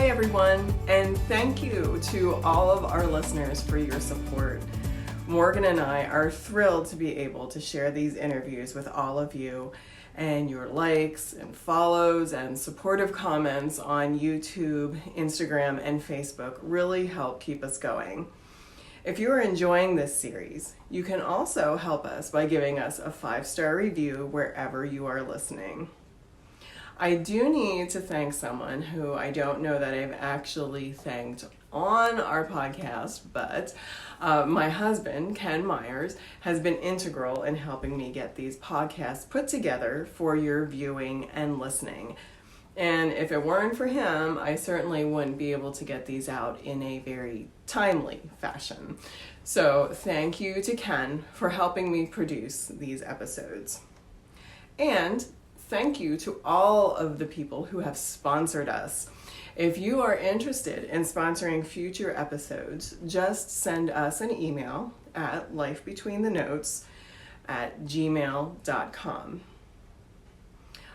Hi everyone, and thank you to all of our listeners for your support. Morgan and I are thrilled to be able to share these interviews with all of you, and your likes and follows and supportive comments on YouTube, Instagram, and Facebook really help keep us going. If you are enjoying this series, you can also help us by giving us a 5-star review wherever you are listening. I do need to thank someone who I don't know that I've actually thanked on our podcast, but my husband, Ken Myers, has been integral in helping me get these podcasts put together for your viewing and listening. And if it weren't for him, I certainly wouldn't be able to get these out in a very timely fashion. So thank you to Ken for helping me produce these episodes. And thank you to all of the people who have sponsored us. If you are interested in sponsoring future episodes, just send us an email at lifebetweenthenotes@gmail.com.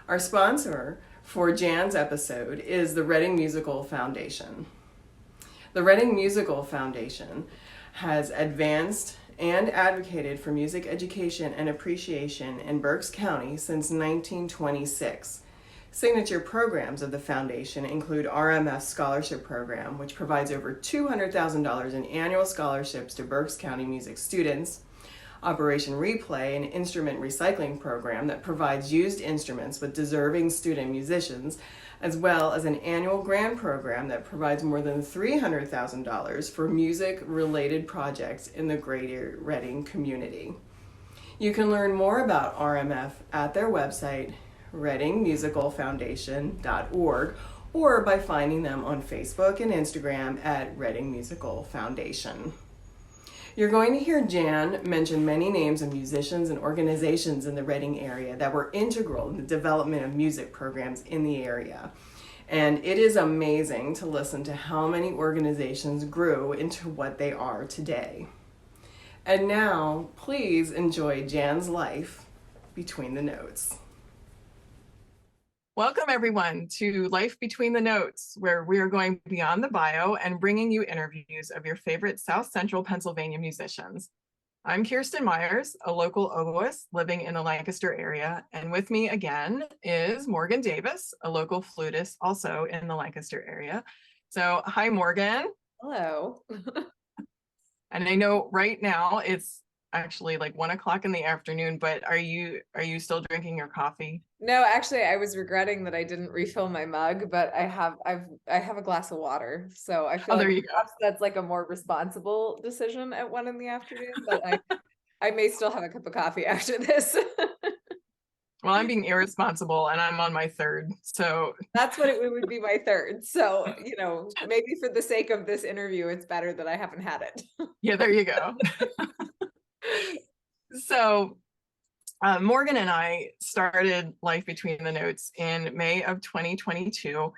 Our sponsor for Jan's episode is the Reading Musical Foundation. The Reading Musical Foundation has advanced and advocated for music education and appreciation in Berks County since 1926. Signature programs of the foundation include RMF's scholarship program, which provides over $200,000 in annual scholarships to Berks County music students, Operation Replay, an instrument recycling program that provides used instruments with deserving student musicians, as well as an annual grant program that provides more than $300,000 for music-related projects in the greater Reading community. You can learn more about RMF at their website, readingmusicalfoundation.org, or by finding them on Facebook and Instagram at Reading Musical Foundation. You're going to hear Jan mention many names of musicians and organizations in the Reading area that were integral in the development of music programs in the area. And it is amazing to listen to how many organizations grew into what they are today. And now, please enjoy Jan's life between the notes. Welcome everyone to Life Between the Notes, where we are going beyond the bio and bringing you interviews of your favorite South Central Pennsylvania musicians. I'm Kirsten Myers, a local oboist living in the Lancaster area, and with me again is Morgan Davis, a local flutist also in the Lancaster area. So hi Morgan. Hello. And I know right now it's actually like 1 o'clock in the afternoon, but are you still drinking your coffee? No, actually, I was regretting that I didn't refill my mug, but I have a glass of water, so I feel like perhaps that's like a more responsible decision at 1 in the afternoon. But I may still have a cup of coffee after this. Well, I'm being irresponsible, and I'm on my third, so that's what it would be, my third. So maybe for the sake of this interview, it's better that I haven't had it. Yeah, there you go. So Morgan and I started Life Between the Notes in May of 2022,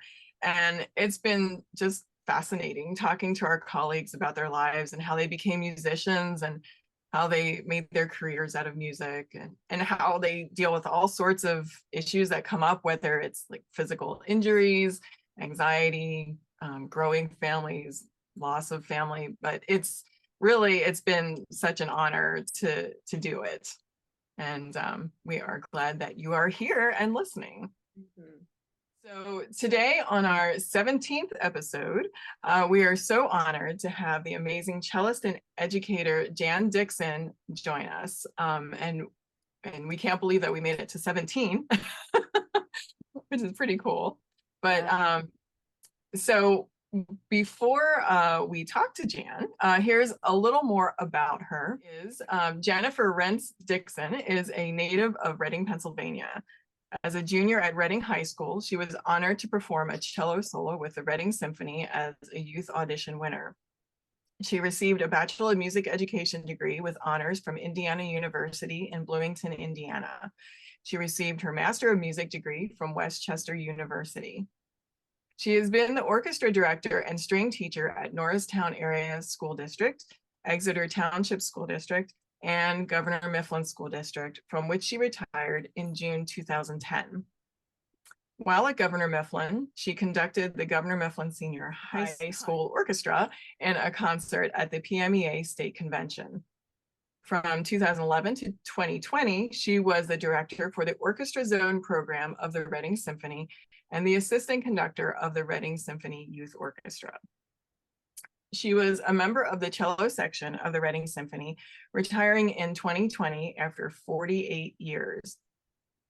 and it's been just fascinating talking to our colleagues about their lives and how they became musicians and how they made their careers out of music and how they deal with all sorts of issues that come up, whether it's like physical injuries, anxiety, growing families, loss of family, but it's been such an honor to do it. And we are glad that you are here and listening. Mm-hmm. So today on our 17th episode, we are so honored to have the amazing cellist and educator Jan Dixon join us. And we can't believe that we made it to 17, which is pretty cool. But so before we talk to Jan, here's a little more about her. Jennifer Rentz Dixon is a native of Reading, Pennsylvania. As a junior at Reading High School, she was honored to perform a cello solo with the Reading Symphony as a youth audition winner. She received a Bachelor of Music Education degree with honors from Indiana University in Bloomington, Indiana. She received her Master of Music degree from Westchester University. She has been the orchestra director and string teacher at Norristown Area School District, Exeter Township School District, and Governor Mifflin School District, from which she retired in June 2010. While at Governor Mifflin, she conducted the Governor Mifflin Senior High School Orchestra in a concert at the PMEA State Convention. From 2011 to 2020, she was the director for the Orchestra Zone program of the Reading Symphony and the assistant conductor of the Reading Symphony Youth Orchestra. She was a member of the cello section of the Reading Symphony, retiring in 2020 after 48 years.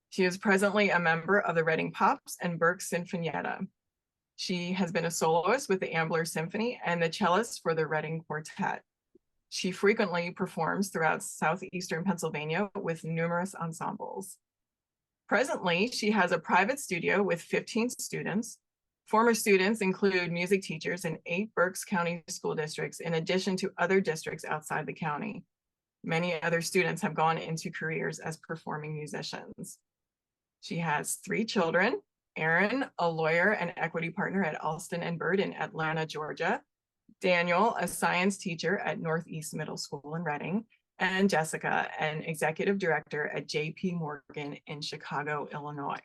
She is presently a member of the Reading Pops and Berks Sinfonietta. She has been a soloist with the Ambler Symphony and the cellist for the Reading Quartet. She frequently performs throughout southeastern Pennsylvania with numerous ensembles. Presently, she has a private studio with 15 students. Former students include music teachers in 8 Berks County school districts, in addition to other districts outside the county. Many other students have gone into careers as performing musicians. She has 3 children, Aaron, a lawyer and equity partner at Alston and Bird in Atlanta, Georgia, Daniel, a science teacher at Northeast Middle School in Reading, and Jessica, an executive director at JP Morgan in Chicago, Illinois.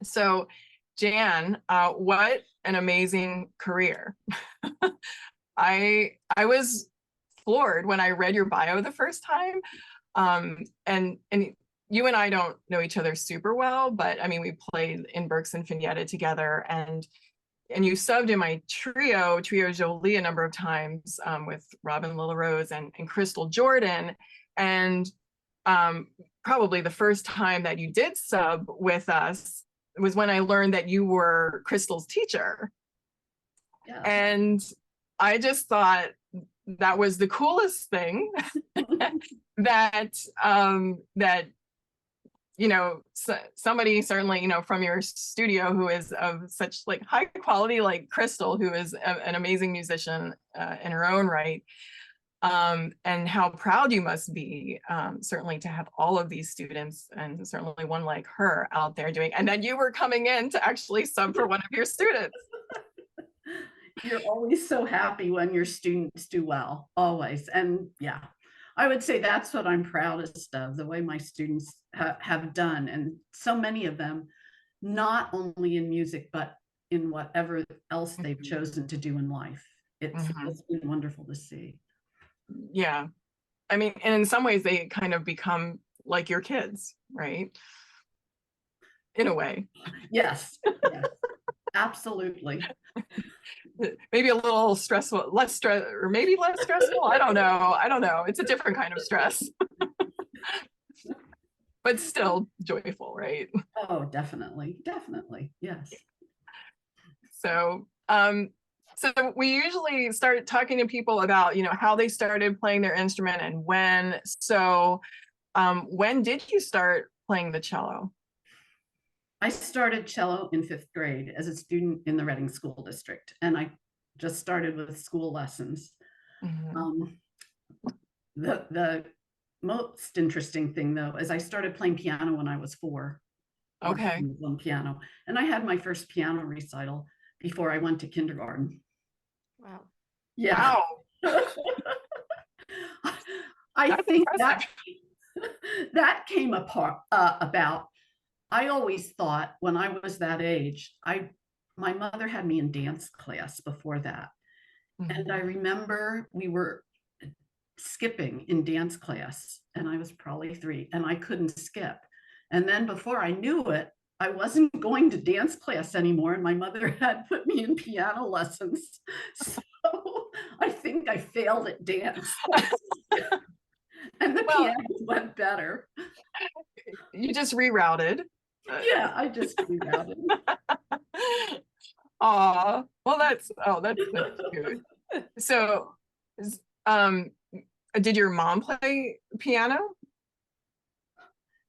So Jan, what an amazing career. I was floored when I read your bio the first time. And you and I don't know each other super well, but I mean, we played in Berks and Sinfonietta together, and you subbed in my trio Jolie a number of times with Robin Lilla Rose and Crystal Jordan. And probably the first time that you did sub with us was when I learned that you were Crystal's teacher. Yeah. And I just thought that was the coolest thing that you know, somebody certainly, you know, from your studio who is of such like high quality, like Crystal, who is an amazing musician in her own right, and how proud you must be, certainly to have all of these students, and certainly one like her out there doing, and then you were coming in to actually sub for one of your students. You're always so happy when your students do well, always. And yeah, I would say that's what I'm proudest of, the way my students have done. And so many of them, not only in music, but in whatever else they've chosen to do in life. It's been wonderful to see. Yeah. I mean, and in some ways they kind of become like your kids, right? In a way. Yes, yes, absolutely. Maybe a little stressful, less stress, or maybe less stressful. I don't know. It's a different kind of stress, but still joyful, right? Oh, definitely. Yes. So, so we usually start talking to people about, you know, how they started playing their instrument and when. So, when did you start playing the cello? I started cello in 5th grade as a student in the Reading School District, and I just started with school lessons. The most interesting thing, though, is I started playing piano when I was 4. Okay. On piano, and I had my first piano recital before I went to kindergarten. Wow. Yeah. Wow. I think that came about. I always thought when I was that age, my mother had me in dance class before that. And I remember we were skipping in dance class, and I was probably 3, and I couldn't skip. And then before I knew it, I wasn't going to dance class anymore, and my mother had put me in piano lessons. So I think I failed at dance. And the piano went better. You just rerouted. Yeah, I just rerouted. Aw, well, that's cute. So, did your mom play piano?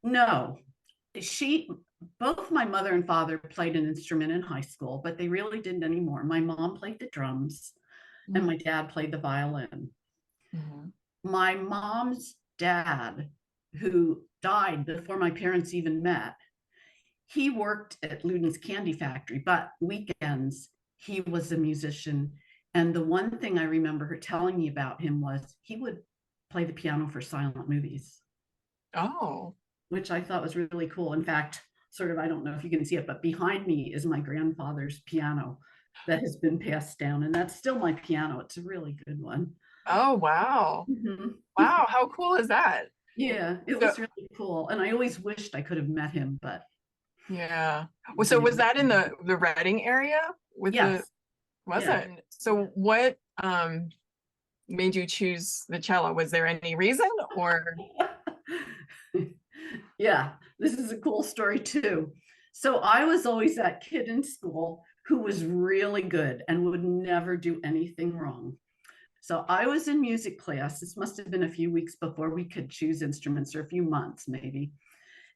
No, both my mother and father played an instrument in high school, but they really didn't anymore. My mom played the drums and my dad played the violin. My mom's dad, who died before my parents even met, he worked at Luden's Candy Factory, but weekends he was a musician. And the one thing I remember her telling me about him was he would play the piano for silent movies. Oh. Which I thought was really cool. In fact, sort of, I don't know if you can see it, but behind me is my grandfather's piano that has been passed down, and that's still my piano. It's a really good one. Oh, wow. Wow, how cool is that? Yeah, it was really cool. And I always wished I could have met him, but yeah. Well, so was that in the Reading area with yes. Was it? So what made you choose the cello? Was there any reason, or? Yeah, this is a cool story too. So I was always that kid in school who was really good and would never do anything wrong. So I was in music class. This must have been a few weeks before we could choose instruments, or a few months maybe.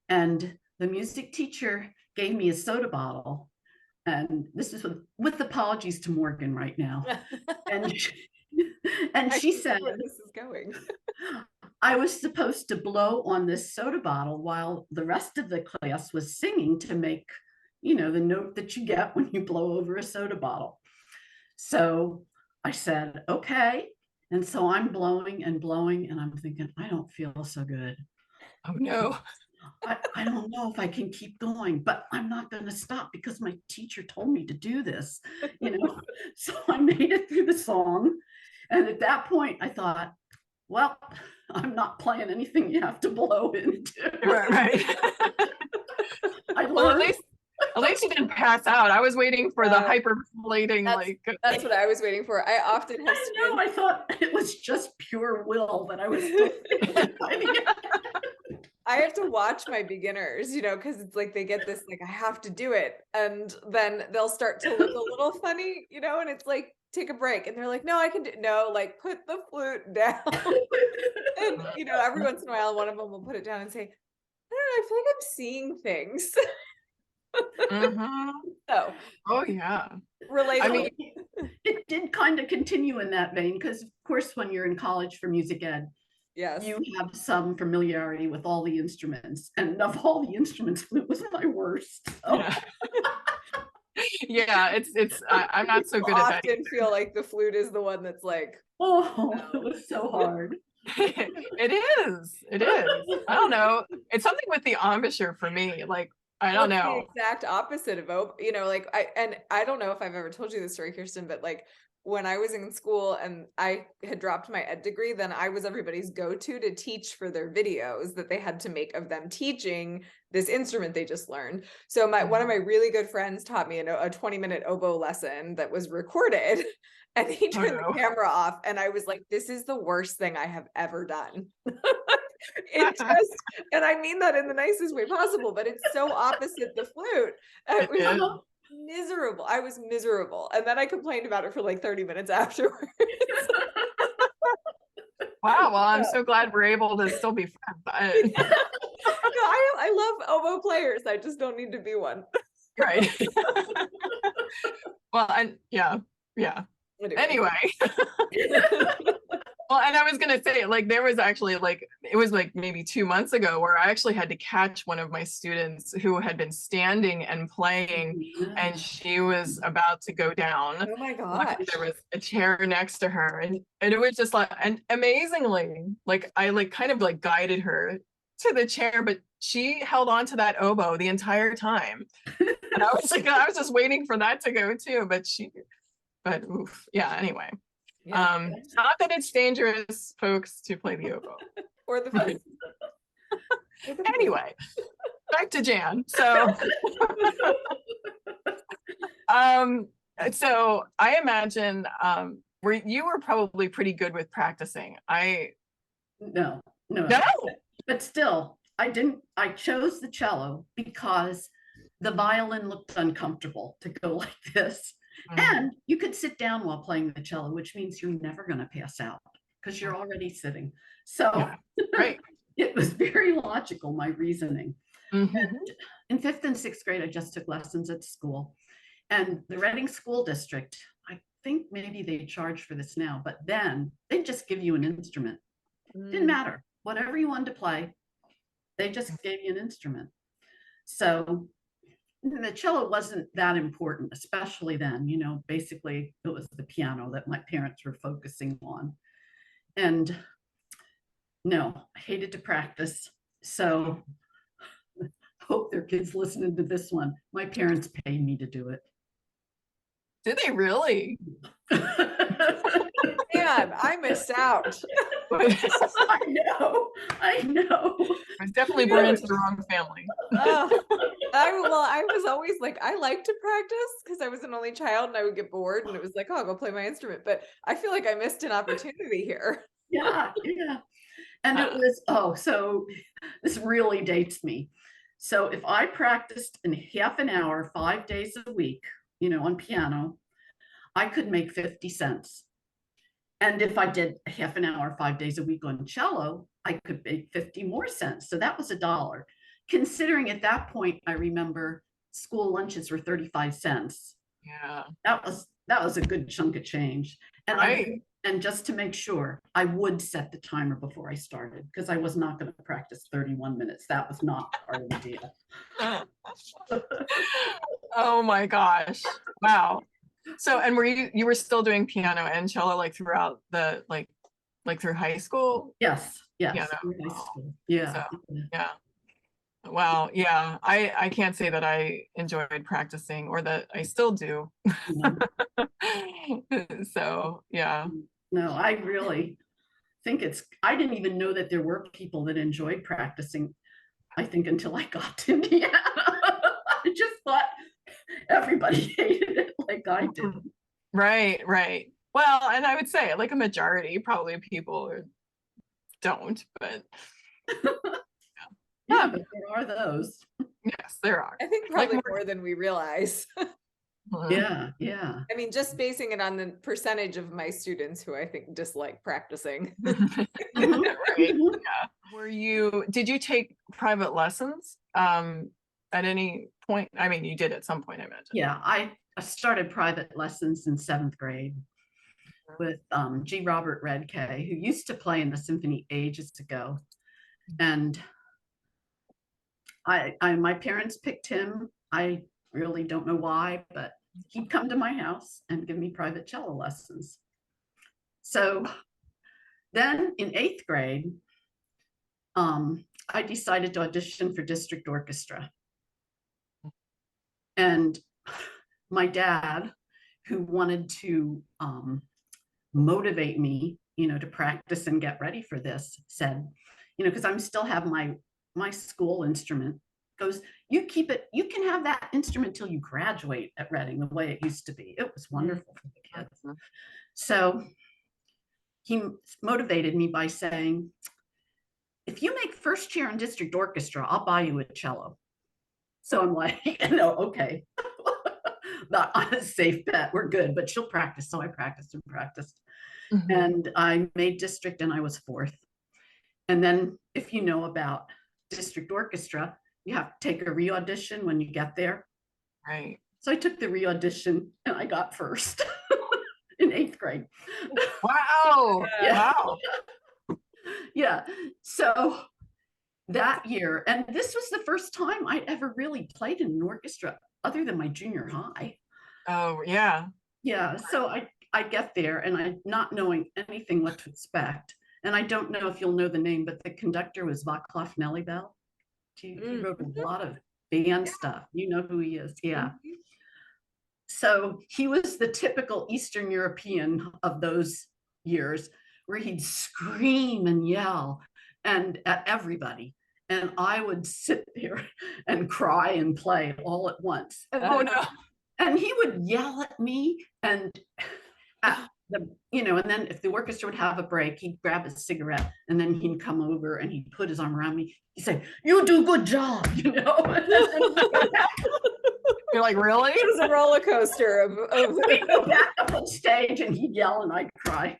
And the music teacher gave me a soda bottle. And this is with apologies to Morgan right now. And she said, where this is going. I was supposed to blow on this soda bottle while the rest of the class was singing to make, the note that you get when you blow over a soda bottle. So I said, okay. And so I'm blowing and blowing, and I'm thinking, I don't feel so good. Oh no. I don't know if I can keep going, but I'm not going to stop because my teacher told me to do this, So I made it through the song. And at that point I thought, well, I'm not playing anything you have to blow into. Right. I learned. Well, at least you didn't pass out. I was waiting for the hyperventilating. That's what I was waiting for. I often have students. No, I thought it was just pure will that I was still I have to watch my beginners, because it's like they get this, like, I have to do it. And then they'll start to look a little funny, and it's like, take a break. And they're like, no, I can do, no, like, put the flute down. And, every once in a while, one of them will put it down and say, I don't know, I feel like I'm seeing things. So, oh yeah. Relatable. I mean, it did kind of continue in that vein, because of course, when you're in college for music ed, yes, you have some familiarity with all the instruments, and of all the instruments, flute was my worst. So. Yeah, it's I'm not so good at that. I often feel like the flute is the one that's like, it was so hard. It is. I don't know. It's something with the embouchure for me. Like, I don't know. The exact opposite of I don't know if I've ever told you this story, Kirsten, but like when I was in school and I had dropped my ed degree, then I was everybody's go-to to teach for their videos that they had to make of them teaching this instrument they just learned. So one of my really good friends taught me a 20-minute oboe lesson that was recorded, and he turned the camera off, and I was like, this is the worst thing I have ever done. And I mean that in the nicest way possible, but it's so opposite the flute. It was miserable. I was miserable. And then I complained about it for like 30 minutes afterwards. Wow. Well, I'm so glad we're able to still be friends. No, I love oboe players. I just don't need to be one. Right. Well, yeah. Anyway. Well, and I was going to say, like, there was actually it was like maybe 2 months ago where I actually had to catch one of my students who had been standing and playing, and she was about to go down. Oh my gosh. There was a chair next to her, and it was just like, and amazingly, like, I kind of guided her to the chair, but she held on to that oboe the entire time. And I was just waiting for that to go too, but oof, yeah, anyway. Yeah. Not that it's dangerous, folks, to play the oboe. Or the flute. Anyway, back to Jan. So so I imagine you were probably pretty good with practicing. No. But still, I chose the cello because the violin looked uncomfortable to go like this. And you could sit down while playing the cello, which means you're never going to pass out because you're already sitting. So right. It was very logical, my reasoning. And in 5th and 6th grade, I just took lessons at school. And the Reading School District, I think maybe they charge for this now, but then they just give you an instrument. Didn't matter. Whatever you wanted to play, they just gave you an instrument. So the cello wasn't that important, especially then, basically it was the piano that my parents were focusing on. And no, I hated to practice. So hope their kids listening to this one. My parents paid me to do it. Did they really? Man, I missed out. I know. I was definitely born into the wrong family. I was always like, I like to practice because I was an only child and I would get bored and it was like, oh, I'll go play my instrument. But I feel like I missed an opportunity here. Yeah. And it was, so this really dates me. So if I practiced in half an hour, 5 days a week, on piano, I could make 50 cents. And if I did half an hour, 5 days a week on cello, I could make 50 more cents. So that was $1. Considering at that point, I remember school lunches were 35 cents. Yeah. That was a good chunk of change. And right. And just to make sure, I would set the timer before I started because I was not going to practice 31 minutes. That was not part of the deal. Oh my gosh. Wow. So, and were you were still doing piano and cello like throughout the like through high school? Yes. Piano. High school. Yeah. So, yeah. Wow. Yeah. I can't say that I enjoyed practicing or that I still do. So, yeah. No, I really think I didn't even know that there were people that enjoyed practicing, I think, until I got to Indiana. I just thought everybody hated it like I did. Right. Well, and I would say like a majority probably of people don't, but yeah, but there are those. Yes, there are. I think probably like more than we realize. Yeah. I mean, just basing it on the percentage of my students who I think dislike practicing. Right. Yeah. Did you take private lessons at any point? I mean, you did at some point, I imagine. Yeah, I started private lessons in 7th grade with G. Robert Redkay, who used to play in the symphony ages ago. And my parents picked him. I really don't know why, but he'd come to my house and give me private cello lessons. So then in 8th grade, I decided to audition for district orchestra. And my dad, who wanted to motivate me, to practice and get ready for this, said, because I'm still have my school instrument, goes, you keep it, you can have that instrument till you graduate at Reading the way it used to be. It was wonderful for the kids. So he motivated me by saying, if you make first chair in district orchestra, I'll buy you a cello. So I'm like, okay, not on a safe bet, we're good, but she'll practice. So I practiced and practiced. Mm-hmm. And I made district and I was 4th. And then if you know about district orchestra, you have to take a re-audition when you get there. Right. So I took the re-audition and I got 1st in 8th grade. Wow. Yeah. Wow. Yeah. So that year, and this was the first time I'd ever really played in an orchestra other than my junior high. Oh, yeah. Yeah. So I get there and I'm not knowing anything what to expect. And I don't know if you'll know the name, but the conductor was Václav Nelibel. He wrote a lot of band stuff. You know who he is. Yeah. So he was the typical Eastern European of those years where he'd scream and yell and at everybody. And I would sit there and cry and play all at once. Oh, no. And he would yell at me and and then if the orchestra would have a break, he'd grab a cigarette and then he'd come over and he'd put his arm around me. He'd say, "You do a good job," You're like, really? It was a roller coaster of we go back up on stage and he'd yell and I'd cry.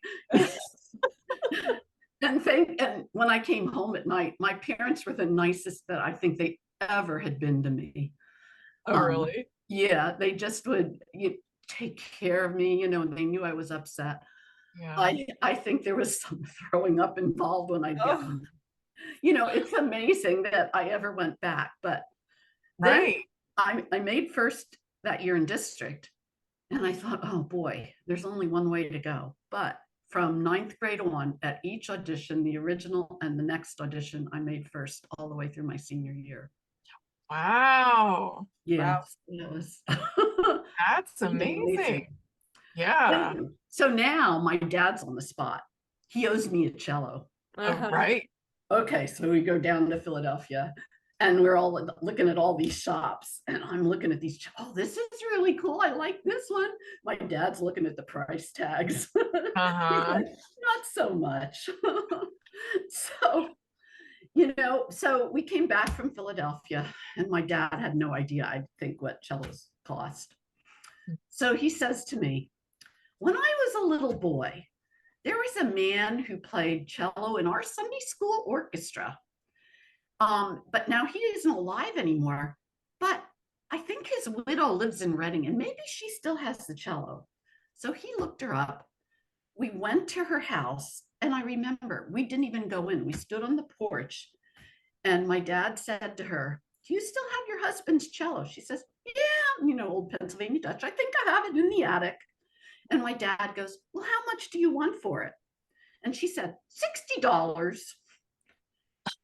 And when I came home at night, my parents were the nicest that I think they ever had been to me. Oh, really? Yeah, they just would take care of me, and they knew I was upset. Yeah. I think there was some throwing up involved when I got home. It's amazing that I ever went back, but then I made 1st that year in district, and I thought, oh boy, there's only one way to go. But from 9th grade on, at each audition, the original and the next audition, I made 1st all the way through my senior year. Wow. Yeah, Wow. it was That's amazing. Yeah. So now my dad's on the spot. He owes me a cello. Oh, right. Okay, so we go down to Philadelphia and we're all looking at all these shops, and I'm looking at these. Oh, this is really cool. I like this one. My dad's looking at the price tags. He's like, not so much. So, so we came back from Philadelphia, and my dad had no idea, I think, what cellos cost. So he says to me, when I was a little boy, there was a man who played cello in our Sunday school orchestra. But now he isn't alive anymore. But I think his widow lives in Reading, and maybe she still has the cello. So he looked her up. We went to her house, and I remember we didn't even go in. We stood on the porch, and my dad said to her, do you still have your husband's cello? She says, yeah, old Pennsylvania Dutch. I think I have it in the attic. And my dad goes, well, how much do you want for it? And she said, $60.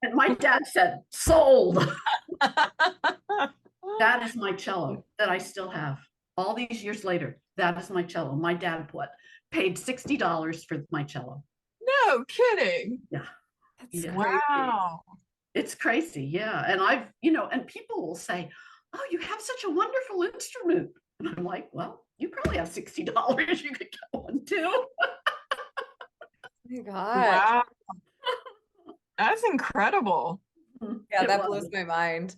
And my dad said, sold. That is my cello that I still have. All these years later, that is my cello. My dad paid $60 for my cello. No kidding. Yeah. That's Wow. It's crazy. Yeah. And and people will say, oh, you have such a wonderful instrument. And I'm like, well, you probably have $60. You could get one too. Oh my God. Wow. That's incredible. Yeah, that blows my mind.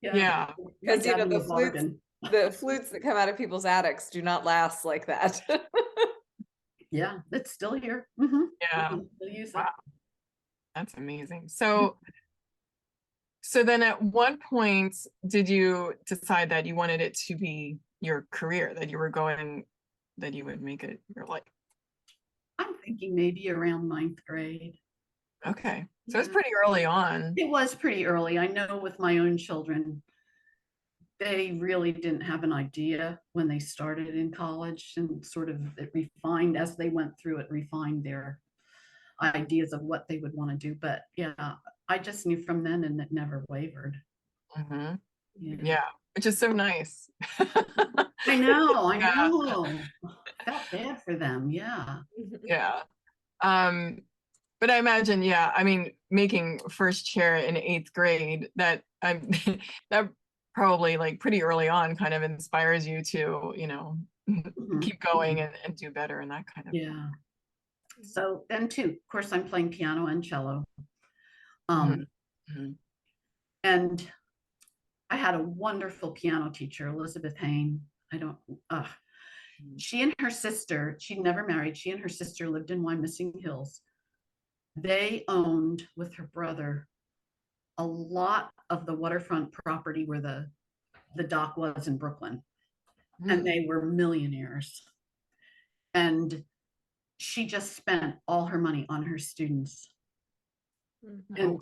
Yeah. Because the flutes that come out of people's attics do not last like that. Yeah, it's still here. Yeah. Still use it. Wow. That's amazing. So then at what point did you decide that you wanted it to be your career, that you would make it your life? I'm thinking maybe around 9th grade. Okay. So it's pretty early on. It was pretty early. I know with my own children, they really didn't have an idea when they started in college, and sort of it refined as they went through it, refined their ideas of what they would want to do. But yeah, I just knew from then, and it never wavered. Yeah, which is so nice. I know. Felt bad for them. Yeah. Yeah. But I imagine, making first chair in 8th grade, that probably like pretty early on kind of inspires you to, keep going and do better and that kind of. Yeah. So then too, of course, I'm playing piano and cello. And I had a wonderful piano teacher, Elizabeth Hain. She and her sister, she'd never married. She and her sister lived in Wyomissing Hills. They owned, with her brother, a lot of the waterfront property where the dock was in Brooklyn. And they were millionaires. And she just spent all her money on her students. And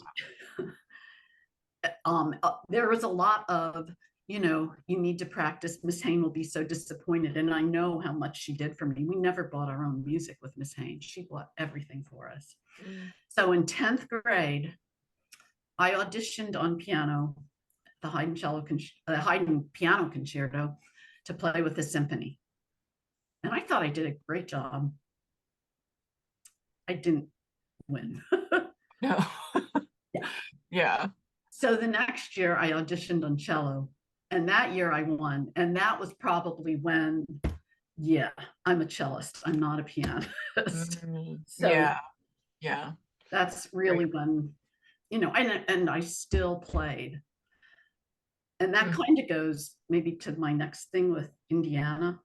there was a lot of, you need to practice. Miss Hain will be so disappointed. And I know how much she did for me. We never bought our own music with Miss Hain. She bought everything for us. So in 10th grade, I auditioned on piano, the Haydn piano concerto, to play with the symphony. And I thought I did a great job. I didn't win. No. Yeah. So the next year I auditioned on cello, and that year I won. And that was probably when, I'm a cellist. I'm not a pianist. So yeah. That's really when, and I still played. And that kind of goes maybe to my next thing with Indiana.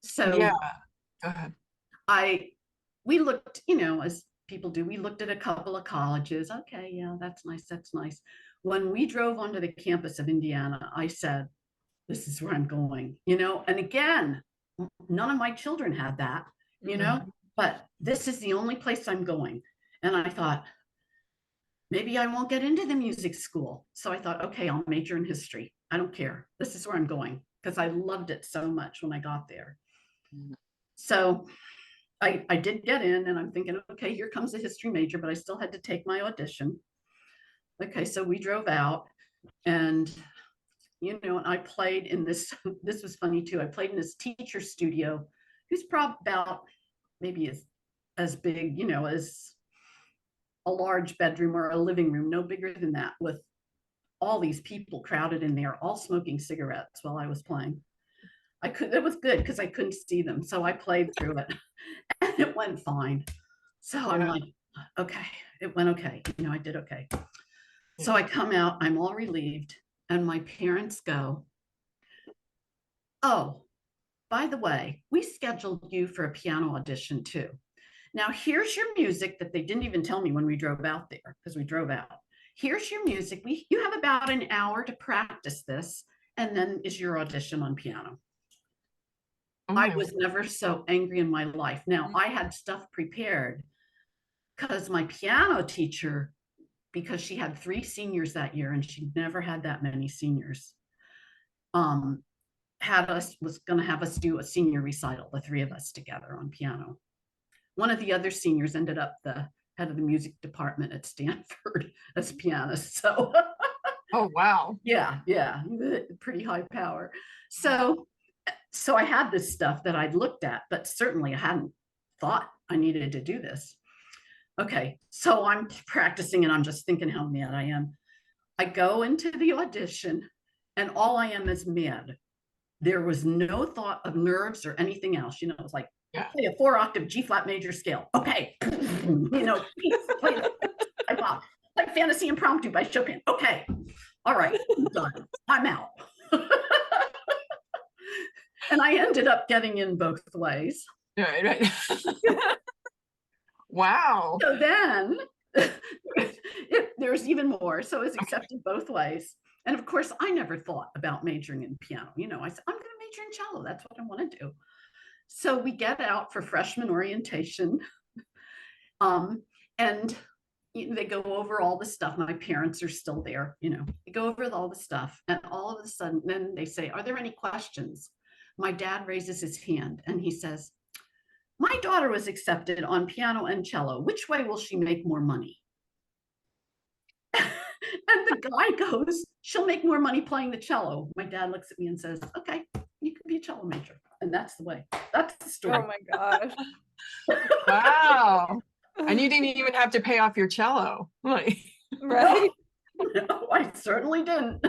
So yeah, go ahead. We looked, as people do, we looked at a couple of colleges. Okay, yeah, that's nice. That's nice. When we drove onto the campus of Indiana, I said, this is where I'm going, and again, none of my children had that, but this is the only place I'm going. And I thought, maybe I won't get into the music school. So I thought, okay, I'll major in history. I don't care. This is where I'm going, because I loved it so much when I got there. So I did get in, and I'm thinking, okay, here comes a history major, but I still had to take my audition. Okay, so we drove out. And, you know, I played in this, this was funny too. I played in this teacher studio, who's probably about maybe as big, you know, as a large bedroom or a living room, no bigger than that, with all these people crowded in there, all smoking cigarettes while I was playing. It was good because I couldn't see them. So I played through it and it went fine. So I'm like, okay, it went okay. You know, I did okay. So I come out, I'm all relieved, and my parents go, oh, by the way, we scheduled you for a piano audition too. Now here's your music that they didn't even tell me when we drove out there, because we drove out. Here's your music. You have about an hour to practice this, and then is your audition on piano. I was never so angry in my life. Now I had stuff prepared because my piano teacher, because she had 3 seniors that year and she never had that many seniors, was going to have us do a senior recital, the 3 of us together on piano. One of the other seniors ended up the head of the music department at Stanford as pianist. So, oh wow, yeah, pretty high power. So I had this stuff that I'd looked at, but certainly I hadn't thought I needed to do this. Okay, so I'm practicing and I'm just thinking how mad I am. I go into the audition and all I am is mad. There was no thought of nerves or anything else. You know, it's like, play a 4-octave G flat major scale. Okay, you know, play like Fantasy Impromptu by Chopin. Okay, all right, I'm done. I'm out. And I ended up getting in both ways. Right. Wow. So then there's even more. So it's accepted both ways. And of course, I never thought about majoring in piano. You know, I said, I'm going to major in cello. That's what I want to do. So we get out for freshman orientation. And they go over all the stuff. My parents are still there, you know, they go over all the stuff. And all of a sudden, then they say, are there any questions? My dad raises his hand and he says, my daughter was accepted on piano and cello. Which way will she make more money? And the guy goes, she'll make more money playing the cello. My dad looks at me and says, okay, you can be a cello major. And that's the way. That's the story. Oh my gosh. Wow. And you didn't even have to pay off your cello. Right. No, I certainly didn't.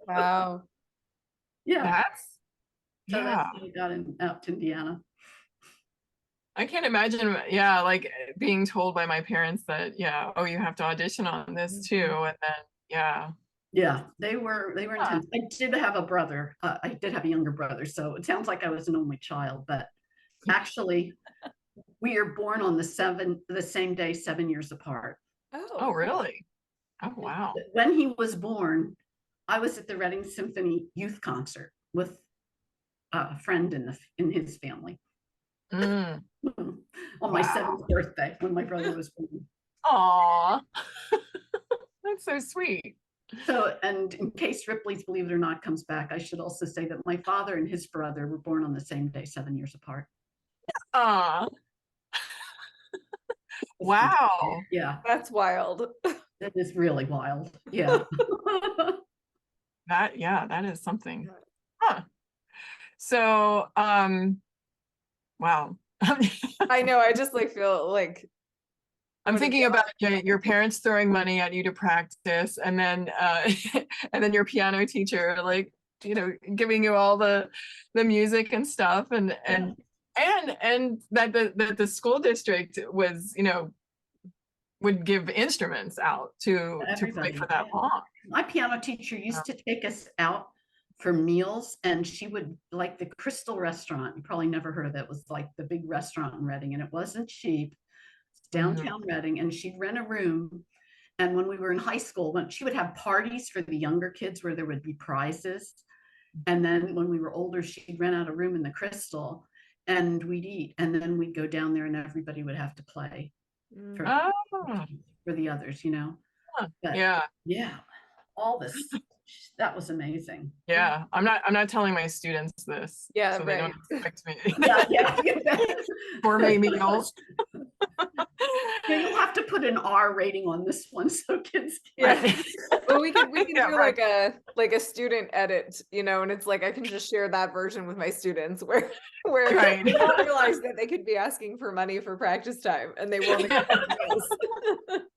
Wow. Yeah. So that's how I got out to Indiana. I can't imagine, like being told by my parents that, oh, you have to audition on this too. And then, yeah, they were intense. I did have a brother. I did have a younger brother. So it sounds like I was an only child, but actually we are born on the same day, 7 years apart. Oh, really? Oh, wow. When he was born, I was at the Reading Symphony youth concert with a friend in his family. On my 7th birthday when my brother was born. Aw, that's so sweet. So, and in case Ripley's Believe It or Not comes back, I should also say that my father and his brother were born on the same day, 7 years apart. Wow. Yeah. That's wild. That is really wild. Yeah. That is something. Huh. So, wow. I know. I just like feel like I'm thinking about your parents throwing money at you to practice, and then and then your piano teacher, like, you know, giving you all the music and stuff, and that the school district was, you know, would give instruments out to play for that long. My piano teacher used to take us out for meals, and she would, like, the Crystal Restaurant, you probably never heard of it, was like the big restaurant in Reading, and it wasn't cheap. It's downtown Reading, and she'd rent a room. And when we were in high school, she would have parties for the younger kids where there would be prizes. And then when we were older, she'd rent out a room in the Crystal, and we'd eat, and then we'd go down there and everybody would have to play for the others, you know. But, yeah, all this, that was amazing. Yeah, I'm not telling my students this. Yeah, so right. They don't expect me. Yeah. Gourmet meals. You'll have to put an R rating on this one so kids Yeah. Right. Well, we can Yeah, do right. like a student edit, you know, and it's like I can just share that version with my students where Right. they don't realize that they could be asking for money for practice time and they won't expect meals.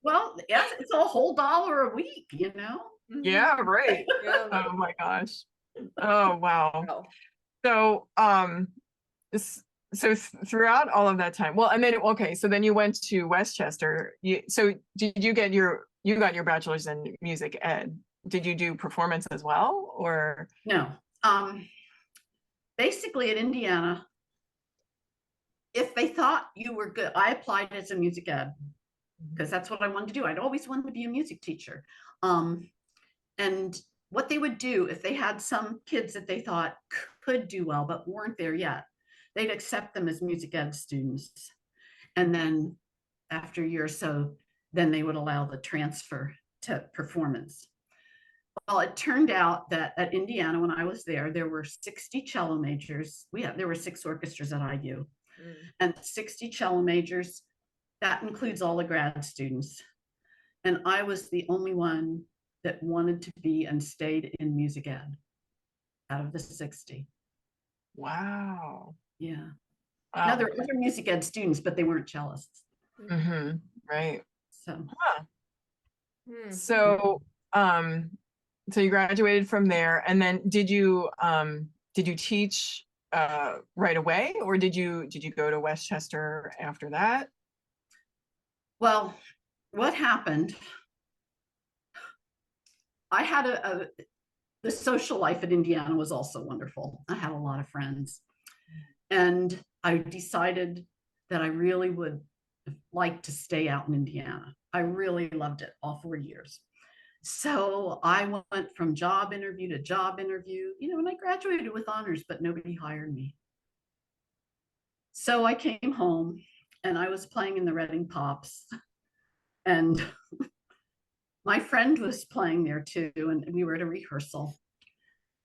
Well, yes, it's a whole $1 a week, you know? Yeah, right. Yeah. Oh my gosh. Oh wow. Wow. So throughout all of that time, well, and then okay, so then you went to Westchester. So did you get your bachelor's in music ed? Did you do performance as well, or No. Basically at Indiana, if they thought you were good, I applied as a music ed because that's what I wanted to do. I'd always wanted to be a music teacher. And what they would do if they had some kids that they thought could do well but weren't there yet, they'd accept them as music ed students. And then after a year or so, then they would allow the transfer to performance. Well, it turned out that at Indiana, when I was there were 60 cello majors. There were 6 orchestras at IU, and 60 cello majors. That includes all the grad students. And I was the only one that wanted to be and stayed in music ed out of the 60. wow. Yeah. Wow. Now there were other music ed students, but they weren't cellists. Mm-hmm. Right. So, So so you graduated from there, and then did you teach right away, or did you go to Westchester after that? well, what happened? I had the social life at Indiana was also wonderful. I had a lot of friends, and I decided that I really would like to stay out in Indiana. I really loved it all 4 years. So I went from job interview to job interview, you know, and I graduated with honors, but nobody hired me. So I came home and I was playing in the Reading Pops, and my friend was playing there too. And we were at a rehearsal,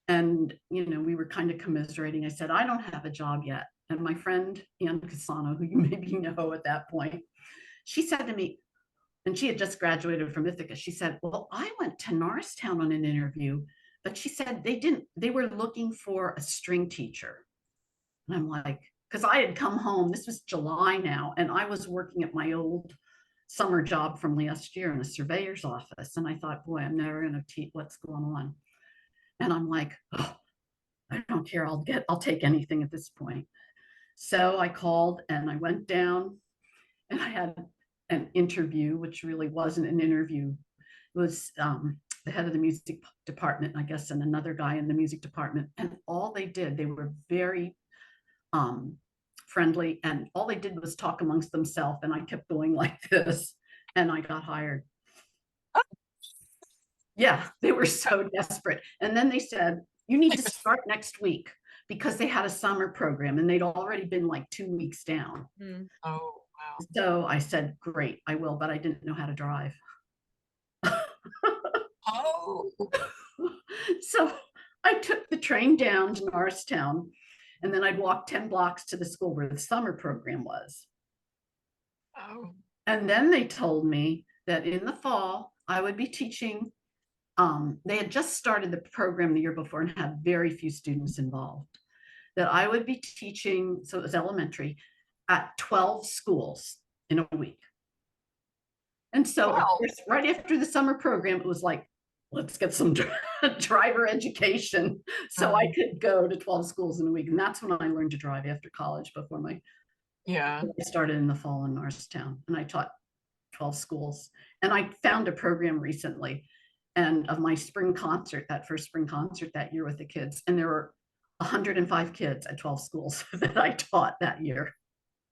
and, you know, we were kind of commiserating. I said, I don't have a job yet. And my friend, Cusano, who you maybe know at that point, she said to me, and she had just graduated from Ithaca. She said, well, I went to Norristown on an interview, but she said they were looking for a string teacher. And I'm like, because I had come home, this was July now, and I was working at my old summer job from last year in a surveyor's office. And I thought, boy, I'm never going to teach what's going on. And I'm like, oh, I don't care. I'll take anything at this point. So I called and I went down and I had an interview, which really wasn't an interview. It was the head of the music department, I guess, and another guy in the music department. And all they did, they were very friendly, and all they did was talk amongst themselves. And I kept going like this, and I got hired. Yeah, they were so desperate. And then they said, you need to start next week, because they had a summer program and they'd already been like 2 weeks down. Oh, wow. So I said, great, I will, but I didn't know how to drive. Oh. So I took the train down to Norristown, and then I'd walk 10 blocks to the school where the summer program was. Oh. And then they told me that in the fall, I would be teaching. They had just started the program the year before and had very few students involved. That I would be teaching, so it was elementary, at 12 schools in a week. And so, of course, right after the summer program, it was like, let's get some driver education so I could go to 12 schools in a week. And that's when I learned to drive after college, before I started in the fall in Norristown, and I taught 12 schools. And I found a program recently, and of my spring concert, that first spring concert that year with the kids, and there were 105 kids at 12 schools that I taught that year.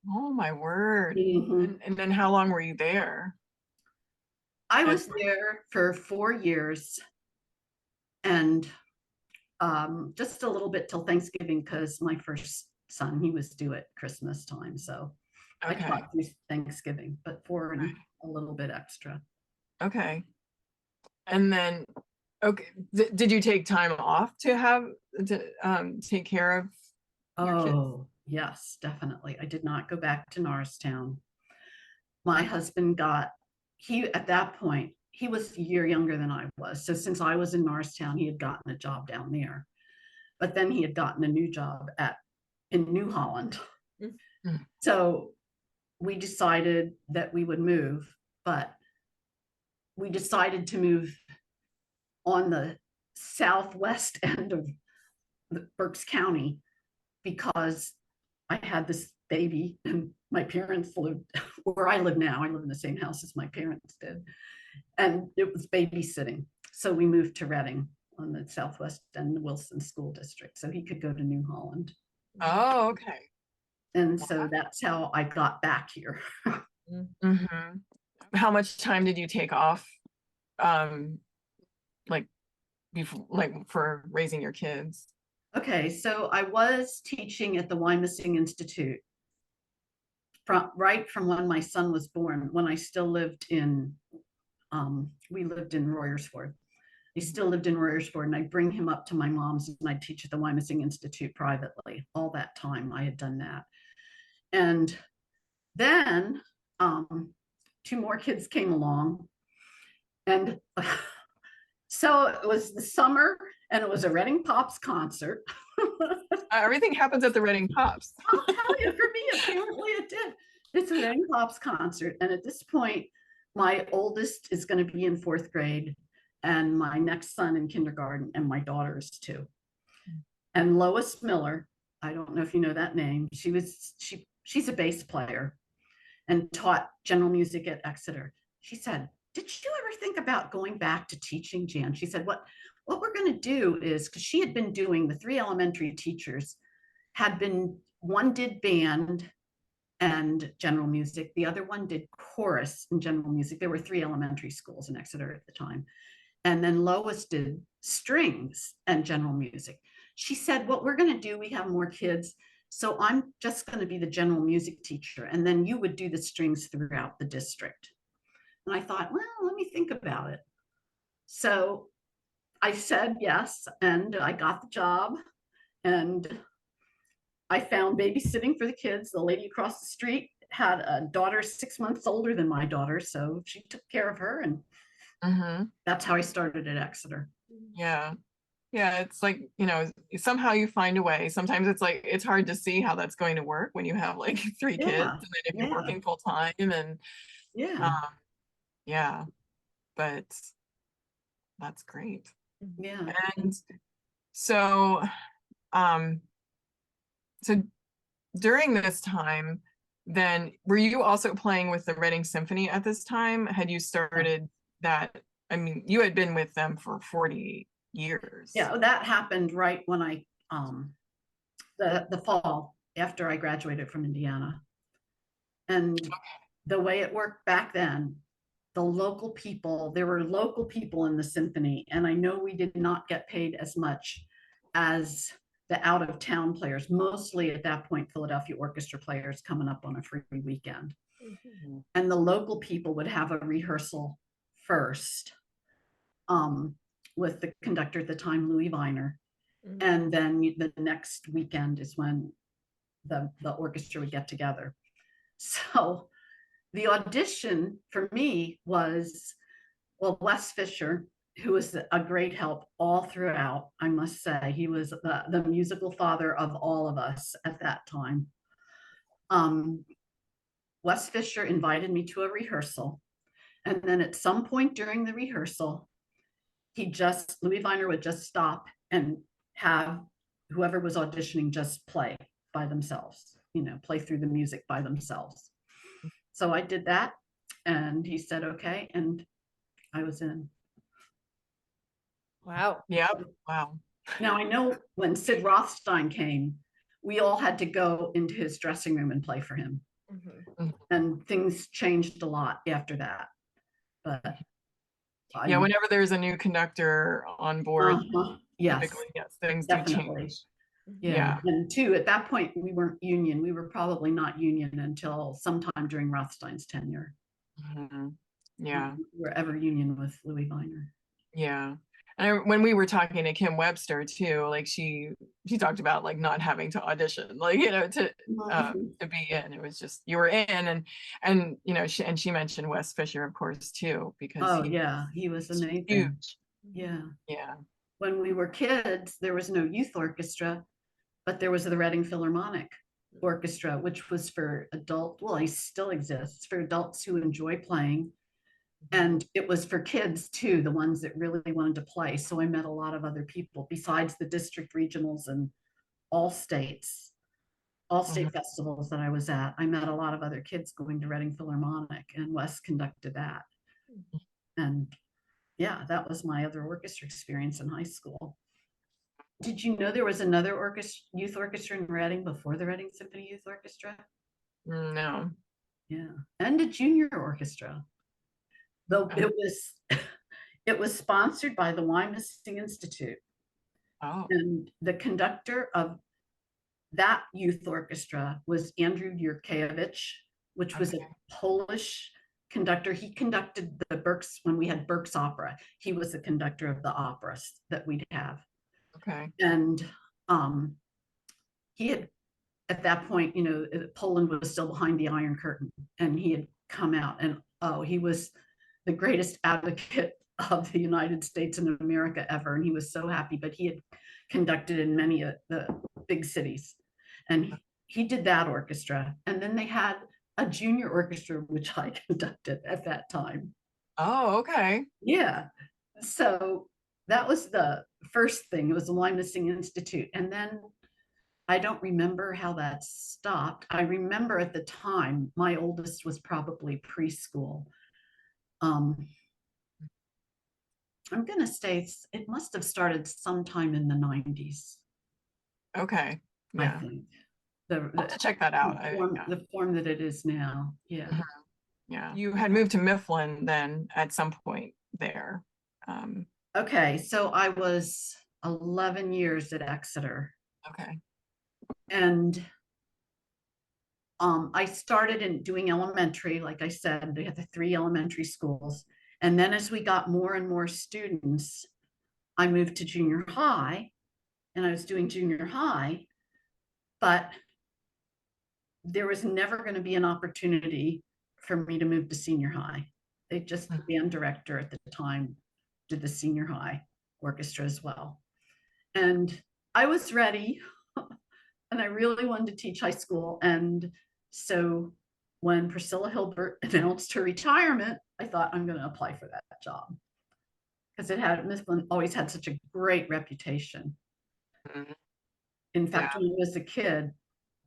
Oh my word. Mm-hmm. And then how long were you there? I was there for 4 years, and just a little bit till Thanksgiving, because my first son, he was due at Christmas time. So I taught through Thanksgiving, but 4 and a little bit extra. Okay. And then, okay, did you take time off to take care of your kids? Oh, yes, definitely. I did not go back to Norristown. my husband at that point, he was a year younger than I was. So since I was in Norristown, he had gotten a job down there. But then he had gotten a new job in New Holland. Mm-hmm. So we decided that we would move, but we decided to move on the southwest end of Berks County because I had this baby and my parents lived where I live now. I live in the same house as my parents did. And it was babysitting. So we moved to Reading on the southwest end, the Wilson School District. So he could go to New Holland. Oh, okay. And so that's how I got back here. Mm-hmm. How much time did you take off, like for raising your kids? Okay, so I was teaching at the Wyomissing Institute right from when my son was born, when I still lived in, we lived in Royersford. He still lived in Royersford, and I'd bring him up to my mom's and I'd teach at the Wyomissing Institute privately. All that time I had done that. And then 2 more kids came along. And so it was the summer and it was a Reading Pops concert. Everything happens at the Reading Pops. I'll tell you, for me, apparently it did. It's a Reading Pops concert. And at this point, my oldest is going to be in 4th grade and my next son in kindergarten, and my daughter is 2. And Lois Miller, I don't know if you know that name. She's a bass player and taught general music at Exeter. She said, "Did you ever think about going back to teaching, Jan?" She said, what we're going to do is, because she had been doing, the 3 elementary teachers one did band and general music. The other one did chorus and general music. There were 3 elementary schools in Exeter at the time. And then Lois did strings and general music. She said, what we're going to do, we have more kids, so I'm just going to be the general music teacher, and then you would do the strings throughout the district. And I thought, well, let me think about it. So I said yes, and I got the job, and I found babysitting for the kids. The lady across the street had a daughter 6 months older than my daughter, so she took care of her, and that's how I started at Exeter. Yeah. Yeah, it's like, somehow you find a way. Sometimes it's like, it's hard to see how that's going to work when you have like 3 kids, and then if you're working full time, and yeah, but that's great. Yeah. And so during this time, then were you also playing with the Reading Symphony at this time? Had you started that? I mean, you had been with them for 40 years. Yeah, that happened right when I the fall after I graduated from Indiana. And the way it worked back then, there were local people in the symphony, and I know we did not get paid as much as the out-of-town players, mostly at that point Philadelphia orchestra players coming up on a free weekend. And the local people would have a rehearsal first with the conductor at the time, Louis Vyner. And then the next weekend is when the orchestra would get together. So the audition for me was, well, Wes Fisher, who was a great help all throughout, I must say. He was the musical father of all of us at that time. Wes Fisher invited me to a rehearsal. And then at some point during the rehearsal, Louis Vyner would just stop and have whoever was auditioning just play by themselves, play through the music by themselves. So I did that, and he said, okay, and I was in. Wow. Yeah. Wow. Now I know when Sid Rothstein came, we all had to go into his dressing room and play for him. And things changed a lot after that. But yeah, whenever there's a new conductor on board, yes, things definitely do change. Yeah. And 2, at that point, we weren't union. We were probably not union until sometime during Rothstein's tenure. Yeah. We were ever union with Louis Vyner. Yeah. And when we were talking to Kim Webster too, like she talked about like not having to audition, like, you know, to be in. It was just, you were in, and you know, she mentioned Wes Fisher, of course, too, because he was amazing. Huge. Yeah. Yeah. When we were kids, there was no youth orchestra, but there was the Reading Philharmonic Orchestra, which was for adult, well, it still exists, for adults who enjoy playing. And it was for kids too, the ones that really wanted to play. So I met a lot of other people besides the district regionals and all state festivals that I was at. I met a lot of other kids going to Reading Philharmonic, and Wes conducted that. And yeah, that was my other orchestra experience in high school. Did you know there was another youth orchestra in Reading before the Reading Symphony Youth Orchestra? No. Yeah, and a junior orchestra. Though it was sponsored by the Wyoming Institute. Oh. And the conductor of that youth orchestra was Andrew Jurkiewicz, which was a Polish conductor. He conducted the Berks, when we had Berks Opera. He was the conductor of the operas that we'd have. Okay. And he had, at that point, you know, Poland was still behind the Iron Curtain, and he had come out, and he was the greatest advocate of the United States and America ever. And he was so happy, but he had conducted in many of the big cities. And he did that orchestra. And then they had a junior orchestra, which I conducted at that time. Oh, okay. Yeah. So that was the first thing. It was the Wyoming Institute. And then I don't remember how that stopped. I remember at the time, my oldest was probably preschool. I'm going to say it must have started sometime in the 90s. Okay. Yeah. I think. I'll have to check that out. The form that it is now. Yeah. Yeah. You had moved to Mifflin then at some point there. Okay. So I was 11 years at Exeter. Okay. And I started in doing elementary, like I said, they had the 3 elementary schools. And then as we got more and more students, I moved to junior high, and I was doing junior high, but there was never going to be an opportunity for me to move to senior high. They just, the band director at the time did the senior high orchestra as well. And I was ready, and I really wanted to teach high school. And so when Priscilla Hilbert announced her retirement, I thought, I'm going to apply for that job, because Mifflin always had such a great reputation. In fact, when I was a kid,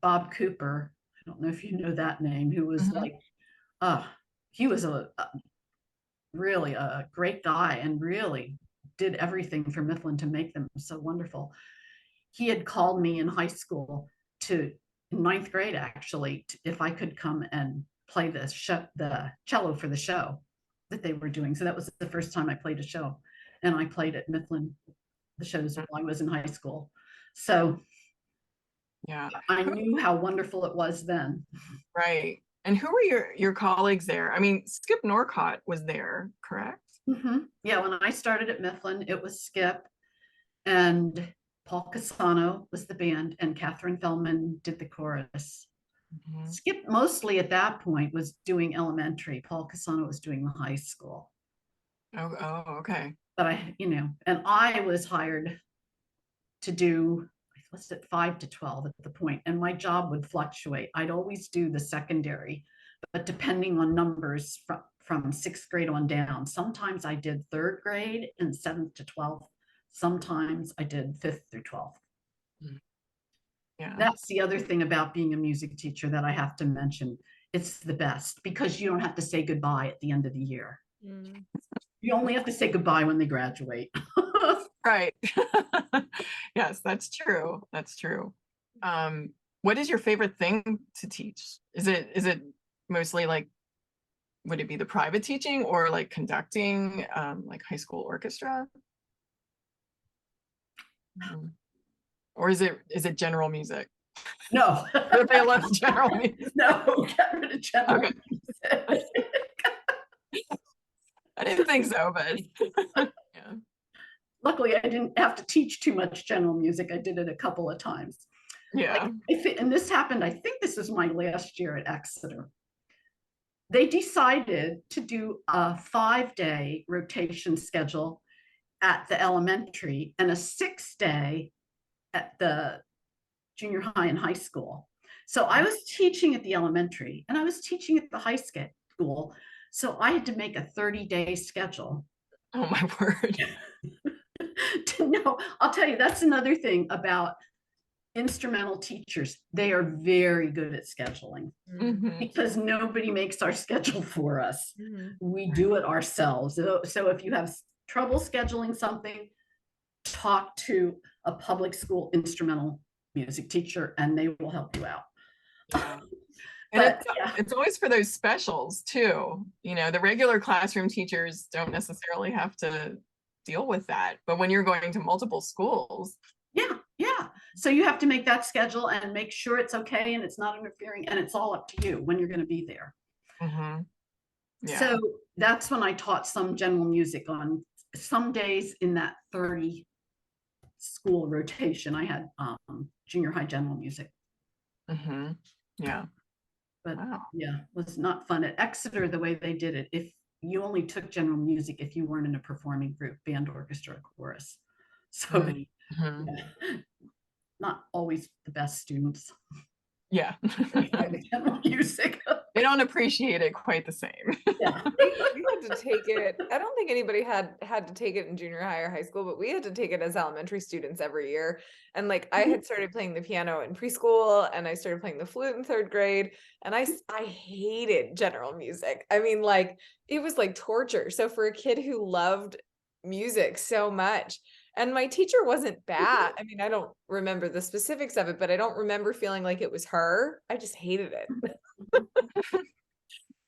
Bob Cooper, I don't know if you know that name, who was like, he was really a great guy and really did everything for Mifflin to make them so wonderful. He had called me in high school in 9th grade, actually, if I could come and play the cello for the show that they were doing. So that was the first time I played a show, and I played at Mifflin the shows while I was in high school. So yeah, I knew how wonderful it was then. Right. And who were your colleagues there? I mean, Skip Norcott was there, correct? Yeah, when I started at Mifflin, it was Skip, and Paul Cusano was the band, and Kathryn Fellman did the chorus. Skip mostly at that point was doing elementary. Paul Cusano was doing the high school. Oh, okay. But and I was hired to do, what's it, 5 to 12 at the point, and my job would fluctuate. I'd always do the secondary, but depending on numbers from 6th grade on down. Sometimes I did 3rd grade and 7th to 12th. Sometimes I did 5th through 12th. Yeah. That's the other thing about being a music teacher that I have to mention. It's the best because you don't have to say goodbye at the end of the year. You only have to say goodbye when they graduate. Right. Yes, that's true. That's true. What is your favorite thing to teach? Is it mostly like, would it be the private teaching or like conducting like high school orchestra? Or is it general music? No. They love general music. No, get rid of general music. I didn't think so, but yeah. luckily I didn't have to teach too much general music. I did it a couple of times. Yeah. And this happened, I think this was my last year at Exeter. They decided to do a 5-day rotation schedule at the elementary and a 6-day at the junior high and high school. So I was teaching at the elementary and I was teaching at the high school. So I had to make a 30-day schedule. Oh my word. No, I'll tell you, that's another thing about instrumental teachers. They are very good at scheduling because nobody makes our schedule for us. We do it ourselves. So if you have trouble scheduling something, talk to a public school instrumental music teacher and they will help you out. And it's always for those specials too. You know, the regular classroom teachers don't necessarily have to deal with that, but when you're going to multiple schools. Yeah. So you have to make that schedule and make sure it's okay and it's not interfering, and it's all up to you when you're going to be there. Yeah. So that's when I taught some general music on some days in that 30 school rotation. I had junior high general music. Yeah. But yeah, it was not fun. At Exeter, the way they did it, if you only took general music if you weren't in a performing group, band, orchestra, chorus. So not always the best students. Yeah. General music. They don't appreciate it quite the same. Yeah. We had to take it. I don't think anybody had to take it in junior high or high school, but we had to take it as elementary students every year. And like I had started playing the piano in preschool and I started playing the flute in 3rd grade. And I hated general music. I mean, like it was like torture. So for a kid who loved music so much, and my teacher wasn't bad. I mean, I don't remember the specifics of it, but I don't remember feeling like it was her. I just hated it.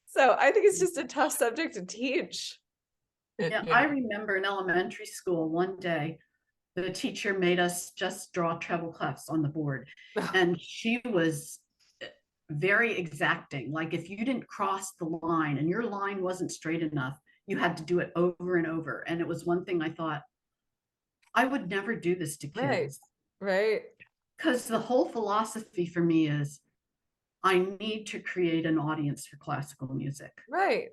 So I think it's just a tough subject to teach. Yeah, I remember in elementary school one day, the teacher made us just draw treble clefs on the board. And she was very exacting. Like if you didn't cross the line and your line wasn't straight enough, you had to do it over and over. And it was one thing I thought, I would never do this to kids. Right. Because the whole philosophy for me is I need to create an audience for classical music. Right.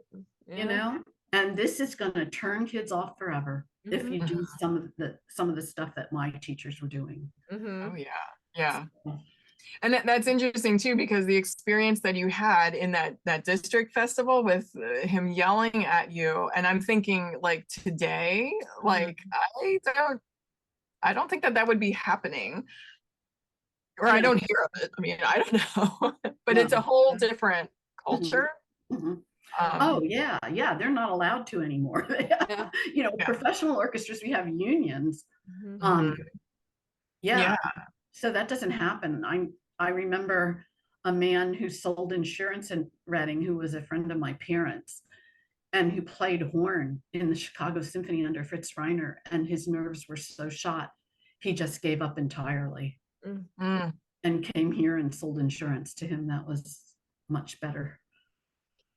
Yeah. You know, and this is going to turn kids off forever if you do some of the stuff that my teachers were doing. Oh yeah. Yeah. And that's interesting too, because the experience that you had in that district festival with him yelling at you, and I'm thinking like today, like I don't think that would be happening, or I don't hear of it. I mean, I don't know, but it's a whole different culture. Oh yeah, they're not allowed to anymore. You know, professional orchestras, we have unions. So that doesn't happen. I remember a man who sold insurance in Reading, who was a friend of my parents, and who played horn in the Chicago Symphony under Wes Fisher, and his nerves were so shot, he just gave up entirely and came here and sold insurance. To him, that was much better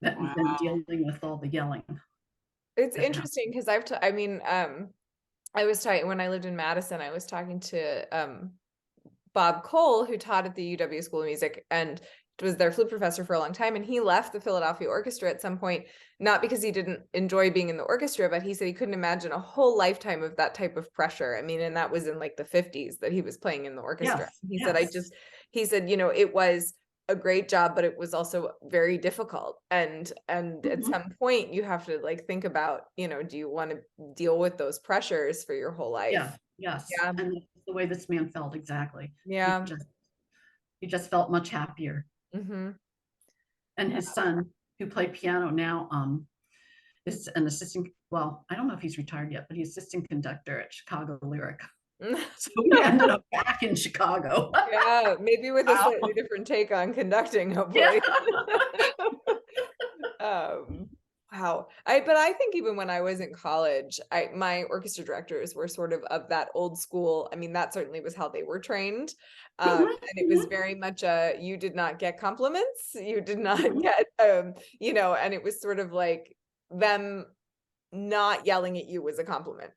than dealing with all the yelling. It's interesting because I was talking when I lived in Madison, I was talking to Bob Cole, who taught at the UW School of Music and was their flute professor for a long time. And he left the Philadelphia Orchestra at some point, not because he didn't enjoy being in the orchestra, but he said he couldn't imagine a whole lifetime of that type of pressure. I mean, and that was in like the 50s that he was playing in the orchestra. He said, you know, it was a great job, but it was also very difficult. And at some point you have to like think about, you know, do you want to deal with those pressures for your whole life? Yeah. And that's the way this man felt exactly. Yeah. He just felt much happier. And his son, who played piano now, is an assistant. Well, I don't know if he's retired yet, but he's assistant conductor at Chicago Lyric. So he ended up back in Chicago. Yeah, maybe with a slightly different take on conducting, hopefully. Wow. But I think even when I was in college, my orchestra directors were sort of that old school. I mean, that certainly was how they were trained. And it was very much you did not get compliments. You did not get, you know, and it was sort of like them not yelling at you was a compliment.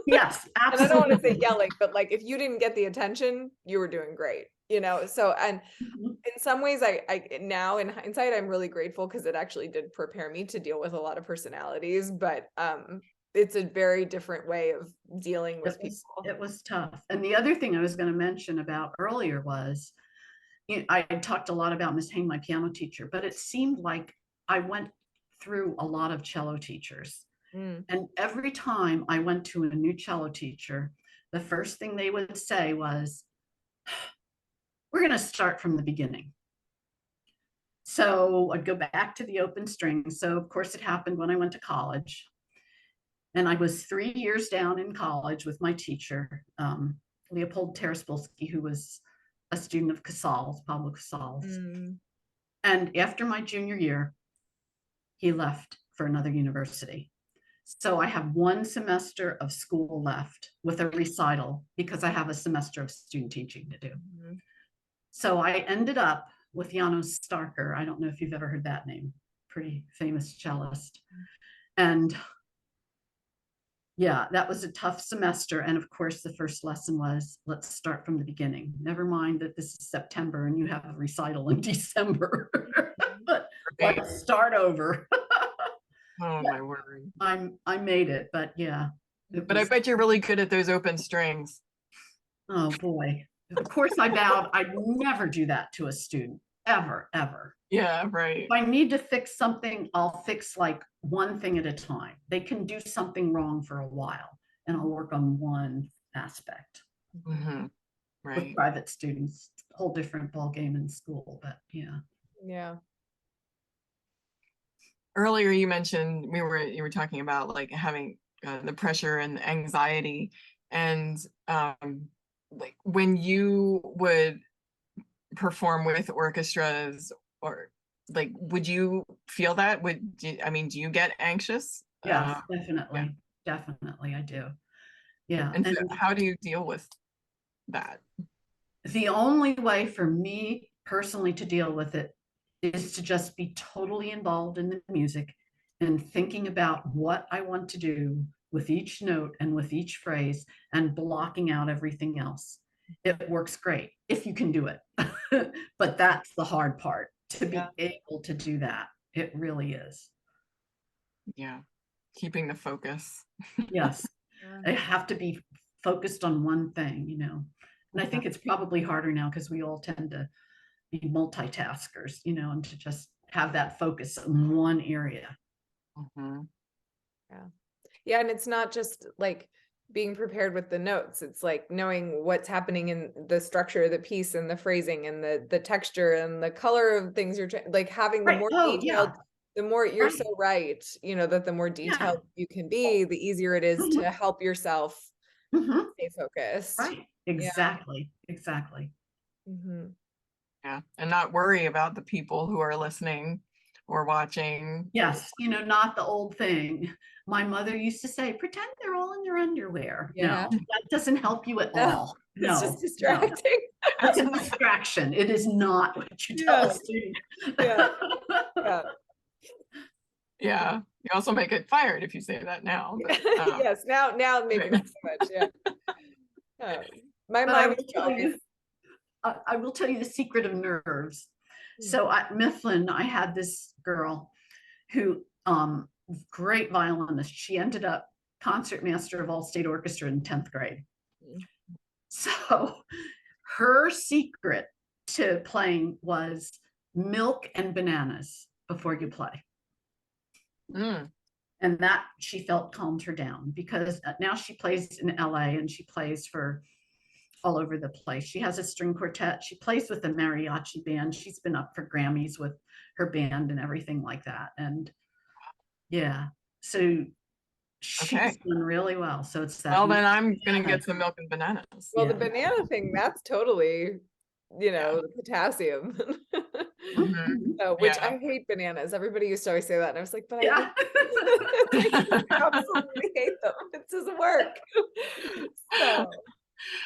Yes, And I absolutely. don't want to say yelling, but like if you didn't get the attention, you were doing great, you know? So, and in some ways I now in hindsight, I'm really grateful because it actually did prepare me to deal with a lot of personalities, but it's a very different way of dealing with people. It was tough. And the other thing I was going to mention about earlier was, I talked a lot about Miss Hain, my piano teacher, but it seemed like I went through a lot of cello teachers. And every time I went to a new cello teacher, the first thing they would say was, we're going to start from the beginning. So I'd go back to the open string. So of course it happened when I went to college. And I was 3 years down in college with my teacher, Leopold Terespolsky, who was a student of Casals, Pablo Casals. And after my junior year, he left for another university. So I have 1 semester of school left with a recital because I have a semester of student teaching to do. So I ended up with Janos Starker. I don't know if you've ever heard that name, pretty famous cellist. And yeah, that was a tough semester. And of course, the first lesson was, let's start from the beginning. Never mind that this is September and you have a recital in December, but let's start over. Oh my word. I made it, but yeah. But I bet you're really good at those open strings. Oh boy. Of course I vowed I'd never do that to a student, ever, ever. Yeah, right. If I need to fix something, I'll fix like one thing at a time. They can do something wrong for a while and I'll work on one aspect. Right. With private students, whole different ball game in school, but yeah. Yeah. Earlier you mentioned you were talking about like having the pressure and anxiety, and like when you would perform with orchestras, or like, would you feel that? I mean, do you get anxious? Yes, definitely. Yeah. Definitely, I do. Yeah. And so how do you deal with that? The only way for me personally to deal with it is to just be totally involved in the music and thinking about what I want to do with each note and with each phrase and blocking out everything else. It works great if you can do it. But that's the hard part, to be able to do that. It really is. Yeah. Keeping the focus. Yes. I have to be focused on one thing, you know. And I think it's probably harder now because we all tend to be multitaskers, you know, and to just have that focus in one area. Yeah. And it's not just like being prepared with the notes. It's like knowing what's happening in the structure of the piece and the phrasing and the texture and the color of things you're like having the more detailed, the more you're so right, you know, that the more detailed you can be, the easier it is to help yourself stay focused. Right. Exactly. Exactly. Yeah. And not worry about the people who are listening or watching. Yes. You know, not the old thing. My mother used to say, pretend they're all in their underwear. Yeah. No, that doesn't help you at all. It's just distracting. No. It's a distraction. It is not what you tell a student. Yeah. You also may get fired if you say that now. But, yes. Now maybe not so much. Yeah. My mom I will tell you the secret of nerves. So at Mifflin, I had this girl who, great violinist. She ended up concertmaster of all state orchestra in 10th grade. So her secret to playing was milk and bananas before you play. And that, she felt, calmed her down, because now she plays in LA and she plays for all over the place. She has a string quartet. She plays with a mariachi band. She's been up for Grammys with her band and everything like that. And yeah, so she's done really well. So it's that. Well, then I'm gonna get some milk and bananas. Well, the banana thing, that's totally, you know, the potassium. Which I hate bananas. Everybody used to always say that, and I was like, but I absolutely hate them. It doesn't work.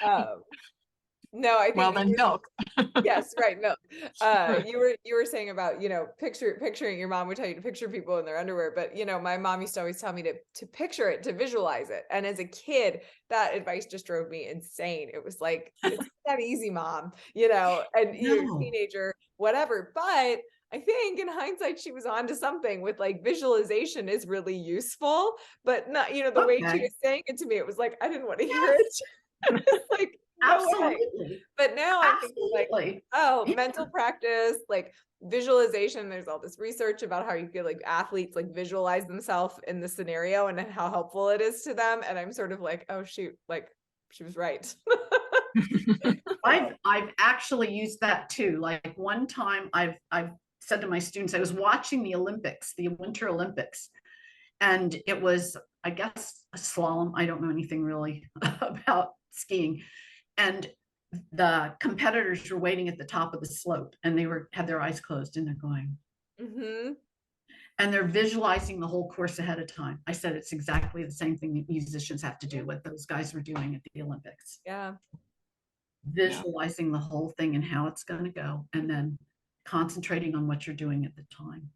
So No, I think well, then milk. Yes, right. No, you were saying about, you know, picturing your mom would tell you to picture people in their underwear, but you know, my mom used to always tell me to picture it, to visualize it. And as a kid, that advice just drove me insane. It was like, it's not that easy, mom, you know, and you're a teenager, whatever. But I think in hindsight, she was onto something with like visualization is really useful, but not, you know, the way she was saying it to me, it was like, I didn't want to hear it. It's like, no way. But now I'm thinking like, oh, mental practice, like visualization. There's all this research about how you feel like athletes like visualize themselves in the scenario and how helpful it is to them. And I'm sort of like, oh shoot, like she was right. I've actually used that too. Like one time I've said to my students, I was watching the Olympics, the Winter Olympics, and it was, I guess, a slalom. I don't know anything really about skiing. And the competitors were waiting at the top of the slope, and they had their eyes closed, and they're going, and they're visualizing the whole course ahead of time. I said it's exactly the same thing that musicians have to do, what those guys were doing at the Olympics. Yeah. Visualizing the whole thing and how it's going to go, and then concentrating on what you're doing at the time.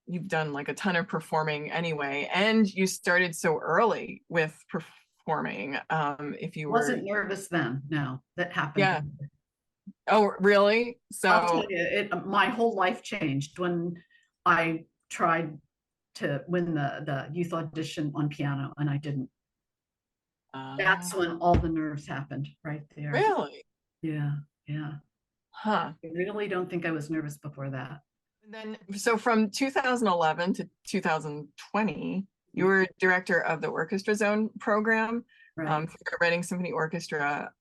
You've done like a ton of performing anyway, and you started so early with performing. If you wasn't nervous then, no, that happened. Yeah. Oh, really? So I'll tell you, my whole life changed when I tried to win the youth audition on piano, and I didn't. That's when all the nerves happened right there. Really? Yeah. Huh. I really don't think I was nervous before that. And then, so from 2011 to 2020, you were director of the Orchestra Zone program for the Reading Symphony Orchestra.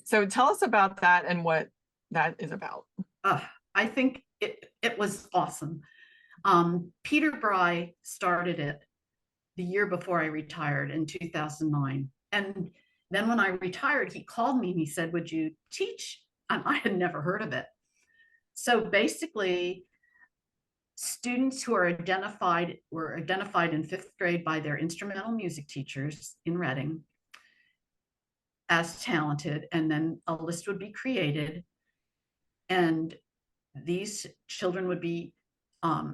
So tell us about that and what that is about. I think it was awesome. Peter Bry started it the year before I retired in 2009. And then when I retired, he called me and he said, would you teach? And I had never heard of it. So basically, students who were identified in 5th grade by their instrumental music teachers in Reading as talented, and then a list would be created, and these children would be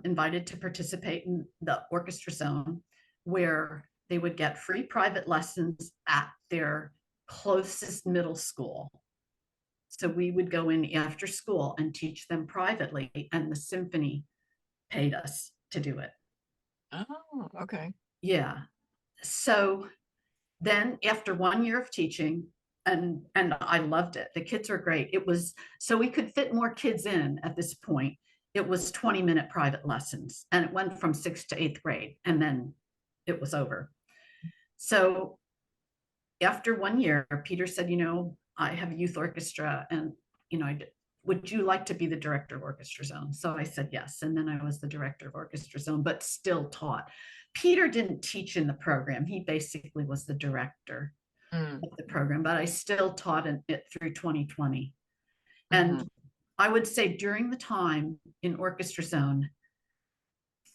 invited to participate in the Orchestra Zone, where they would get free private lessons at their closest middle school. So we would go in after school and teach them privately, and the symphony paid us to do it. Oh, okay. Yeah. So then after 1 year of teaching, and I loved it. The kids are great. It was, so we could fit more kids in at this point. It was 20-minute private lessons, and it went from 6th to 8th grade, and then it was over. So after 1 year, Peter said, you know, I have a youth orchestra, and, you know, would you like to be the director of Orchestra Zone? So I said yes. And then I was the director of Orchestra Zone, but still taught. Peter didn't teach in the program. He basically was the director of the program, but I still taught it through 2020. And I would say during the time in Orchestra Zone,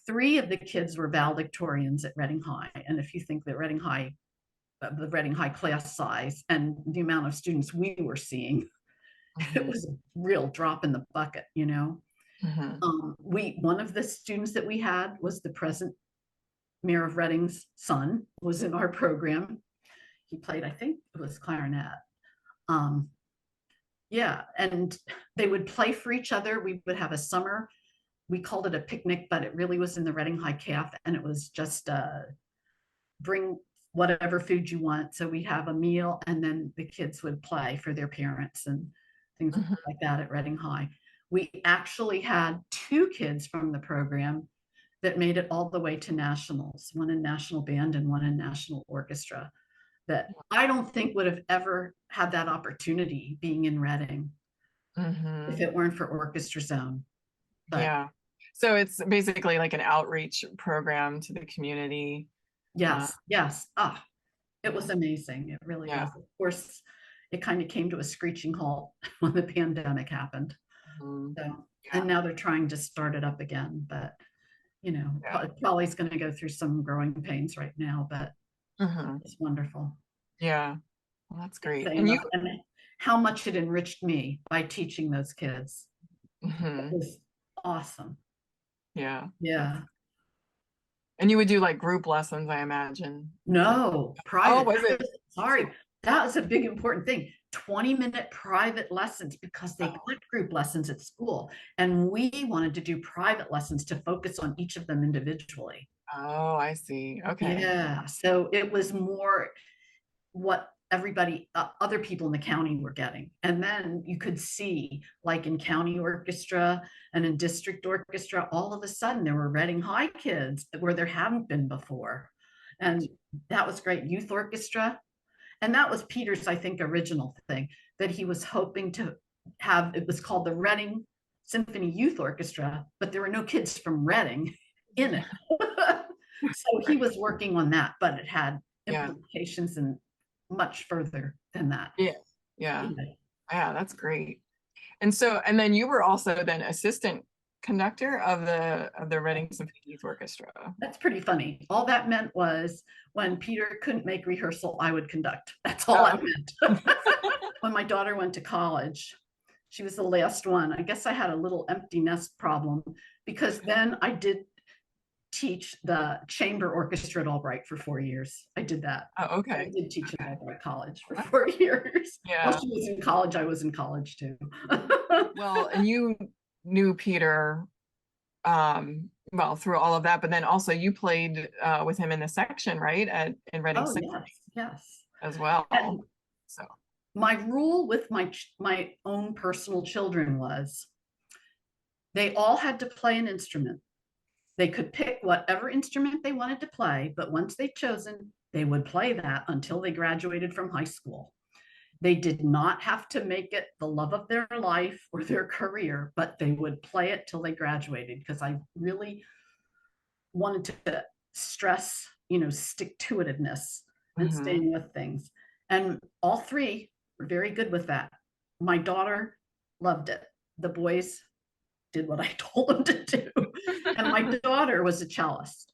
3 of the kids were valedictorians at Reading High. And if you think that the Reading High class size and the amount of students we were seeing, it was a real drop in the bucket, you know. One of the students that we had was the present mayor of Reading's son, was in our program. He played, I think it was clarinet. Yeah, and they would play for each other. We would have a summer, we called it a picnic, but it really was in the Reading High Caf, and it was just bring whatever food you want. So we have a meal, and then the kids would play for their parents and things like that at Reading High. We actually had 2 kids from the program that made it all the way to nationals, one in national band and one in national orchestra, that I don't think would have ever had that opportunity being in Reading if it weren't for Orchestra Zone. But, yeah. So it's basically like an outreach program to the community. Yes. It was amazing. It really was. Of course, it kind of came to a screeching halt when the pandemic happened. So, and now they're trying to start it up again, but you know, Polly's going to go through some growing pains right now, but it's wonderful. Yeah. Well, that's great. And how much it enriched me by teaching those kids. It was awesome. Yeah. Yeah. And you would do like group lessons, I imagine. No, private. Oh, was it? Sorry, that was a big important thing. 20-minute private lessons, because they got group lessons at school, and we wanted to do private lessons to focus on each of them individually. Oh, I see. Okay. Yeah, so it was more what everybody, other people in the county were getting. And then you could see, like in county orchestra and in district orchestra, all of a sudden there were Reading High kids where there hadn't been before. And that was great. Youth orchestra. And that was Peter's, I think, original thing that he was hoping to have. It was called the Reading Symphony Youth Orchestra, but there were no kids from Reading in it. So he was working on that, but it had implications and much further than that. Yeah, that's great. And so, and then you were also then assistant conductor of the Reading Symphony Youth Orchestra. That's pretty funny. All that meant was when Peter couldn't make rehearsal, I would conduct. That's all it meant. When my daughter went to college, she was the last one. I guess I had a little empty nest problem, because then I did teach the chamber orchestra at Albright for 4 years. I did that. Oh, okay. I did teach at Albright College for 4 years. Yeah. While she was in college, I was in college too. Well, and you knew Peter well through all of that, but then also you played with him in the section, right, in Reading Symphony. Yes, as well. And so my rule with my own personal children was they all had to play an instrument. They could pick whatever instrument they wanted to play, but once they'd chosen, they would play that until they graduated from high school. They did not have to make it the love of their life or their career, but they would play it till they graduated, because I really wanted to stress, stick-to-itiveness and staying with things. And all three were very good with that. My daughter loved it. The boys did what I told them to do. And my daughter was a cellist.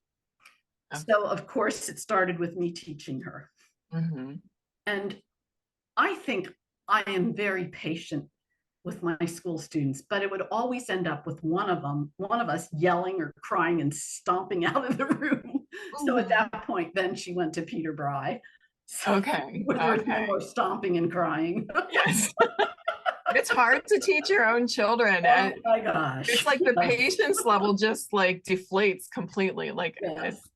So of course it started with me teaching her. And I think I am very patient with my school students, but it would always end up with one of us yelling or crying and stomping out of the room. So at that point, then she went to Peter Bry. So there was no more stomping and crying. Yes. It's hard to teach your own children. Oh my gosh. It's like the patience level just like deflates completely. Like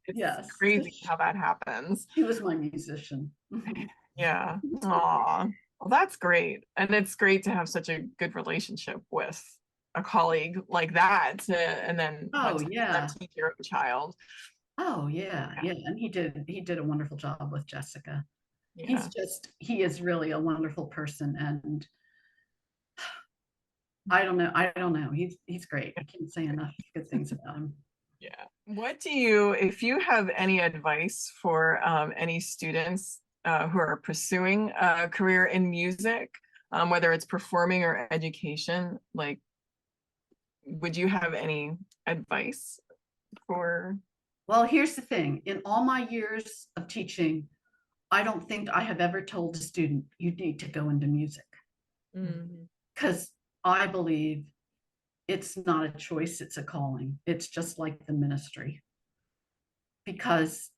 it's crazy how that happens. He was my musician. Yeah. Aw. Well, that's great. And it's great to have such a good relationship with a colleague like that and then teach your own child. Oh yeah. And he did a wonderful job with Jessica. Yeah. He is really a wonderful person, and I don't know. He's great. I can't say enough good things about him. Yeah. If you have any advice for any students who are pursuing a career in music, whether it's performing or education, like, would you have any advice for? Well, here's the thing. In all my years of teaching, I don't think I have ever told a student you need to go into music, because I believe it's not a choice, it's a calling. It's just like the ministry, because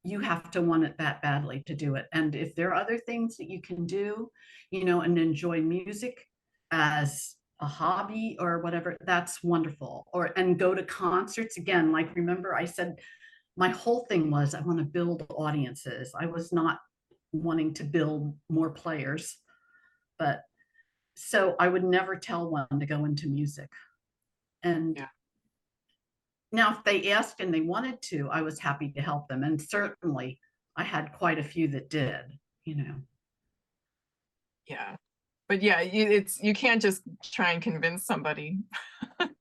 you have to want it that badly to do it. And if there are other things that you can do, and enjoy music as a hobby or whatever, that's wonderful. And go to concerts again. Like, remember I said, my whole thing was I want to build audiences. I was not wanting to build more players, but so I would never tell one to go into music. And now if they asked and they wanted to, I was happy to help them. And certainly I had quite a few that did, Yeah. But you can't just try and convince somebody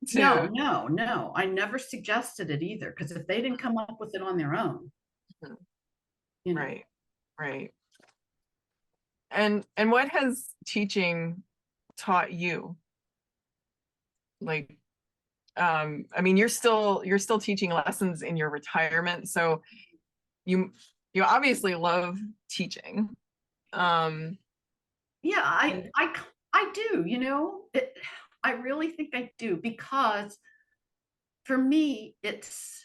to. No. I never suggested it either, because if they didn't come up with it on their own. Right. And what has teaching taught you? Like, I mean, you're still teaching lessons in your retirement, so you obviously love teaching. Yeah, I do, you know, I really think I do, because for me, it's,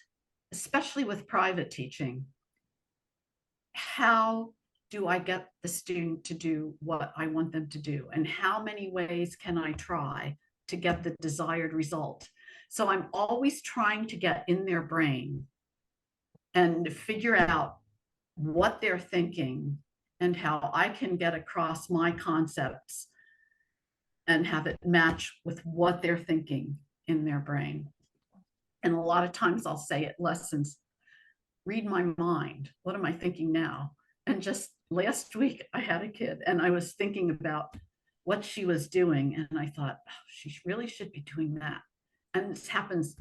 especially with private teaching, how do I get the student to do what I want them to do? And how many ways can I try to get the desired result? So I'm always trying to get in their brain and figure out what they're thinking and how I can get across my concepts and have it match with what they're thinking in their brain. And a lot of times I'll say at lessons, read my mind. What am I thinking now? And just last week I had a kid and I was thinking about what she was doing. And I thought, oh, she really should be doing that. And this happens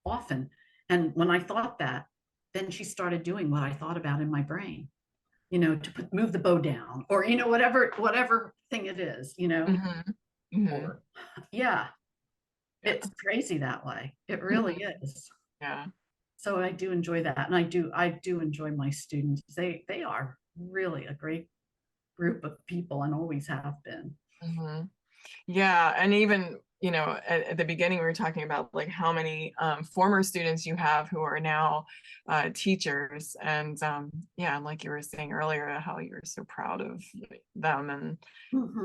often. And when I thought that, then she started doing what I thought about in my brain, you know, to move the bow down, or, you know, whatever thing it is, you know. Or, yeah, it's crazy that way. It really is. Yeah. So I do enjoy that. And I do enjoy my students. They are really a great group of people and always have been. Yeah. And even, you know, at the beginning, we were talking about like how many former students you have who are now teachers. And yeah, like you were saying earlier, how you're so proud of them. And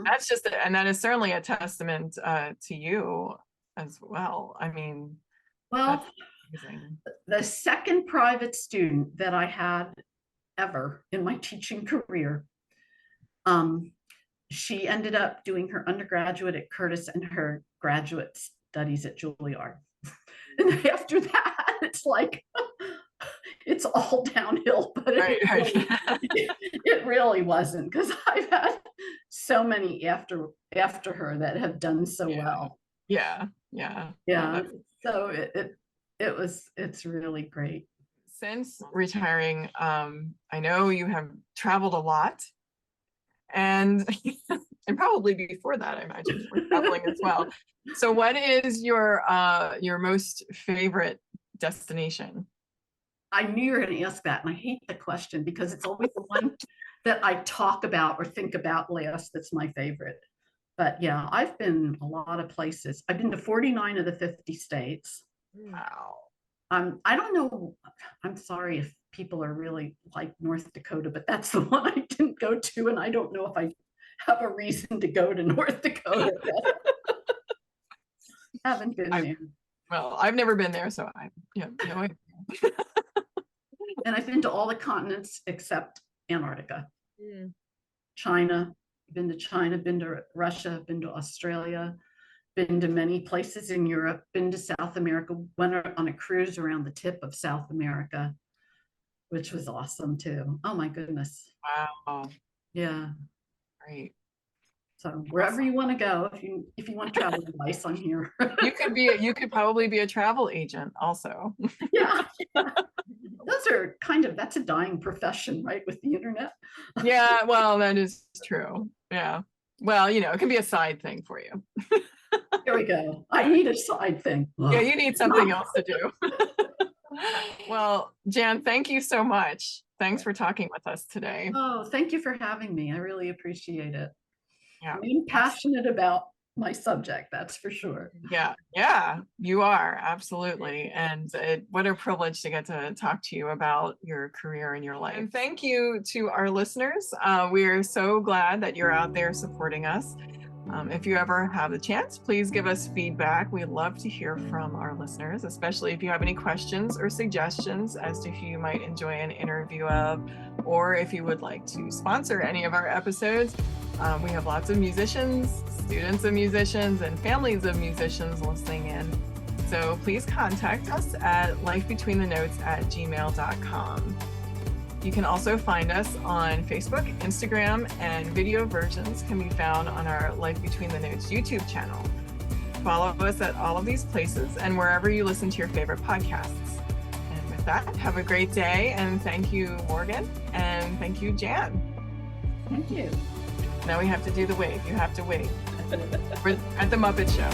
that's just, and that is certainly a testament to you as well. I mean, well, the second private student that I had ever in my teaching career, she ended up doing her undergraduate at Curtis and her graduate studies at Juilliard. And after that, it's like, it's all downhill, but it really wasn't, because I've had so many after her that have done so well. Yeah. So it's really great. Since retiring, I know you have traveled a lot, and probably before that, I imagine you were traveling as well. So what is your most favorite destination? I knew you were going to ask that, and I hate the question because it's always the one that I talk about or think about last that's my favorite. But yeah, I've been a lot of places. I've been to 49 of the 50 states. Wow. I don't know, I'm sorry if people are really like North Dakota, but that's the one I didn't go to, and I don't know if I have a reason to go to North Dakota. Haven't been there. Well, I've never been there, so I no idea. And I've been to all the continents except Antarctica. China, been to China, been to Russia, been to Australia, been to many places in Europe, been to South America, went on a cruise around the tip of South America, which was awesome too. Oh my goodness. Wow. Yeah. Great. So wherever you want to go, if you want travel advice, I'm here. You could probably be a travel agent also. Yeah. Those are that's a dying profession, right? With the internet. Yeah, well, that is true. Yeah. Well, you know, it can be a side thing for you. There we go. I need a side thing. Yeah, you need something else to do. Well, Jan, thank you so much. Thanks for talking with us today. Oh, thank you for having me. I really appreciate it. Yeah. I'm passionate about my subject, that's for sure. Yeah, you are, absolutely. And what a privilege to get to talk to you about your career and your life. And thank you to our listeners. We are so glad that you're out there supporting us. If you ever have the chance, please give us feedback. We love to hear from our listeners, especially if you have any questions or suggestions as to who you might enjoy an interview of, or if you would like to sponsor any of our episodes. We have lots of musicians, students of musicians, and families of musicians listening in. So please contact us at lifebetweenthenotes@gmail.com. You can also find us on Facebook, Instagram, and video versions can be found on our Life Between the Notes YouTube channel. Follow us at all of these places and wherever you listen to your favorite podcasts. And with that, have a great day, and thank you, Morgan, and thank you, Jan. Thank you. Now we have to do the wave. You have to wave. We're at the Muppet Show.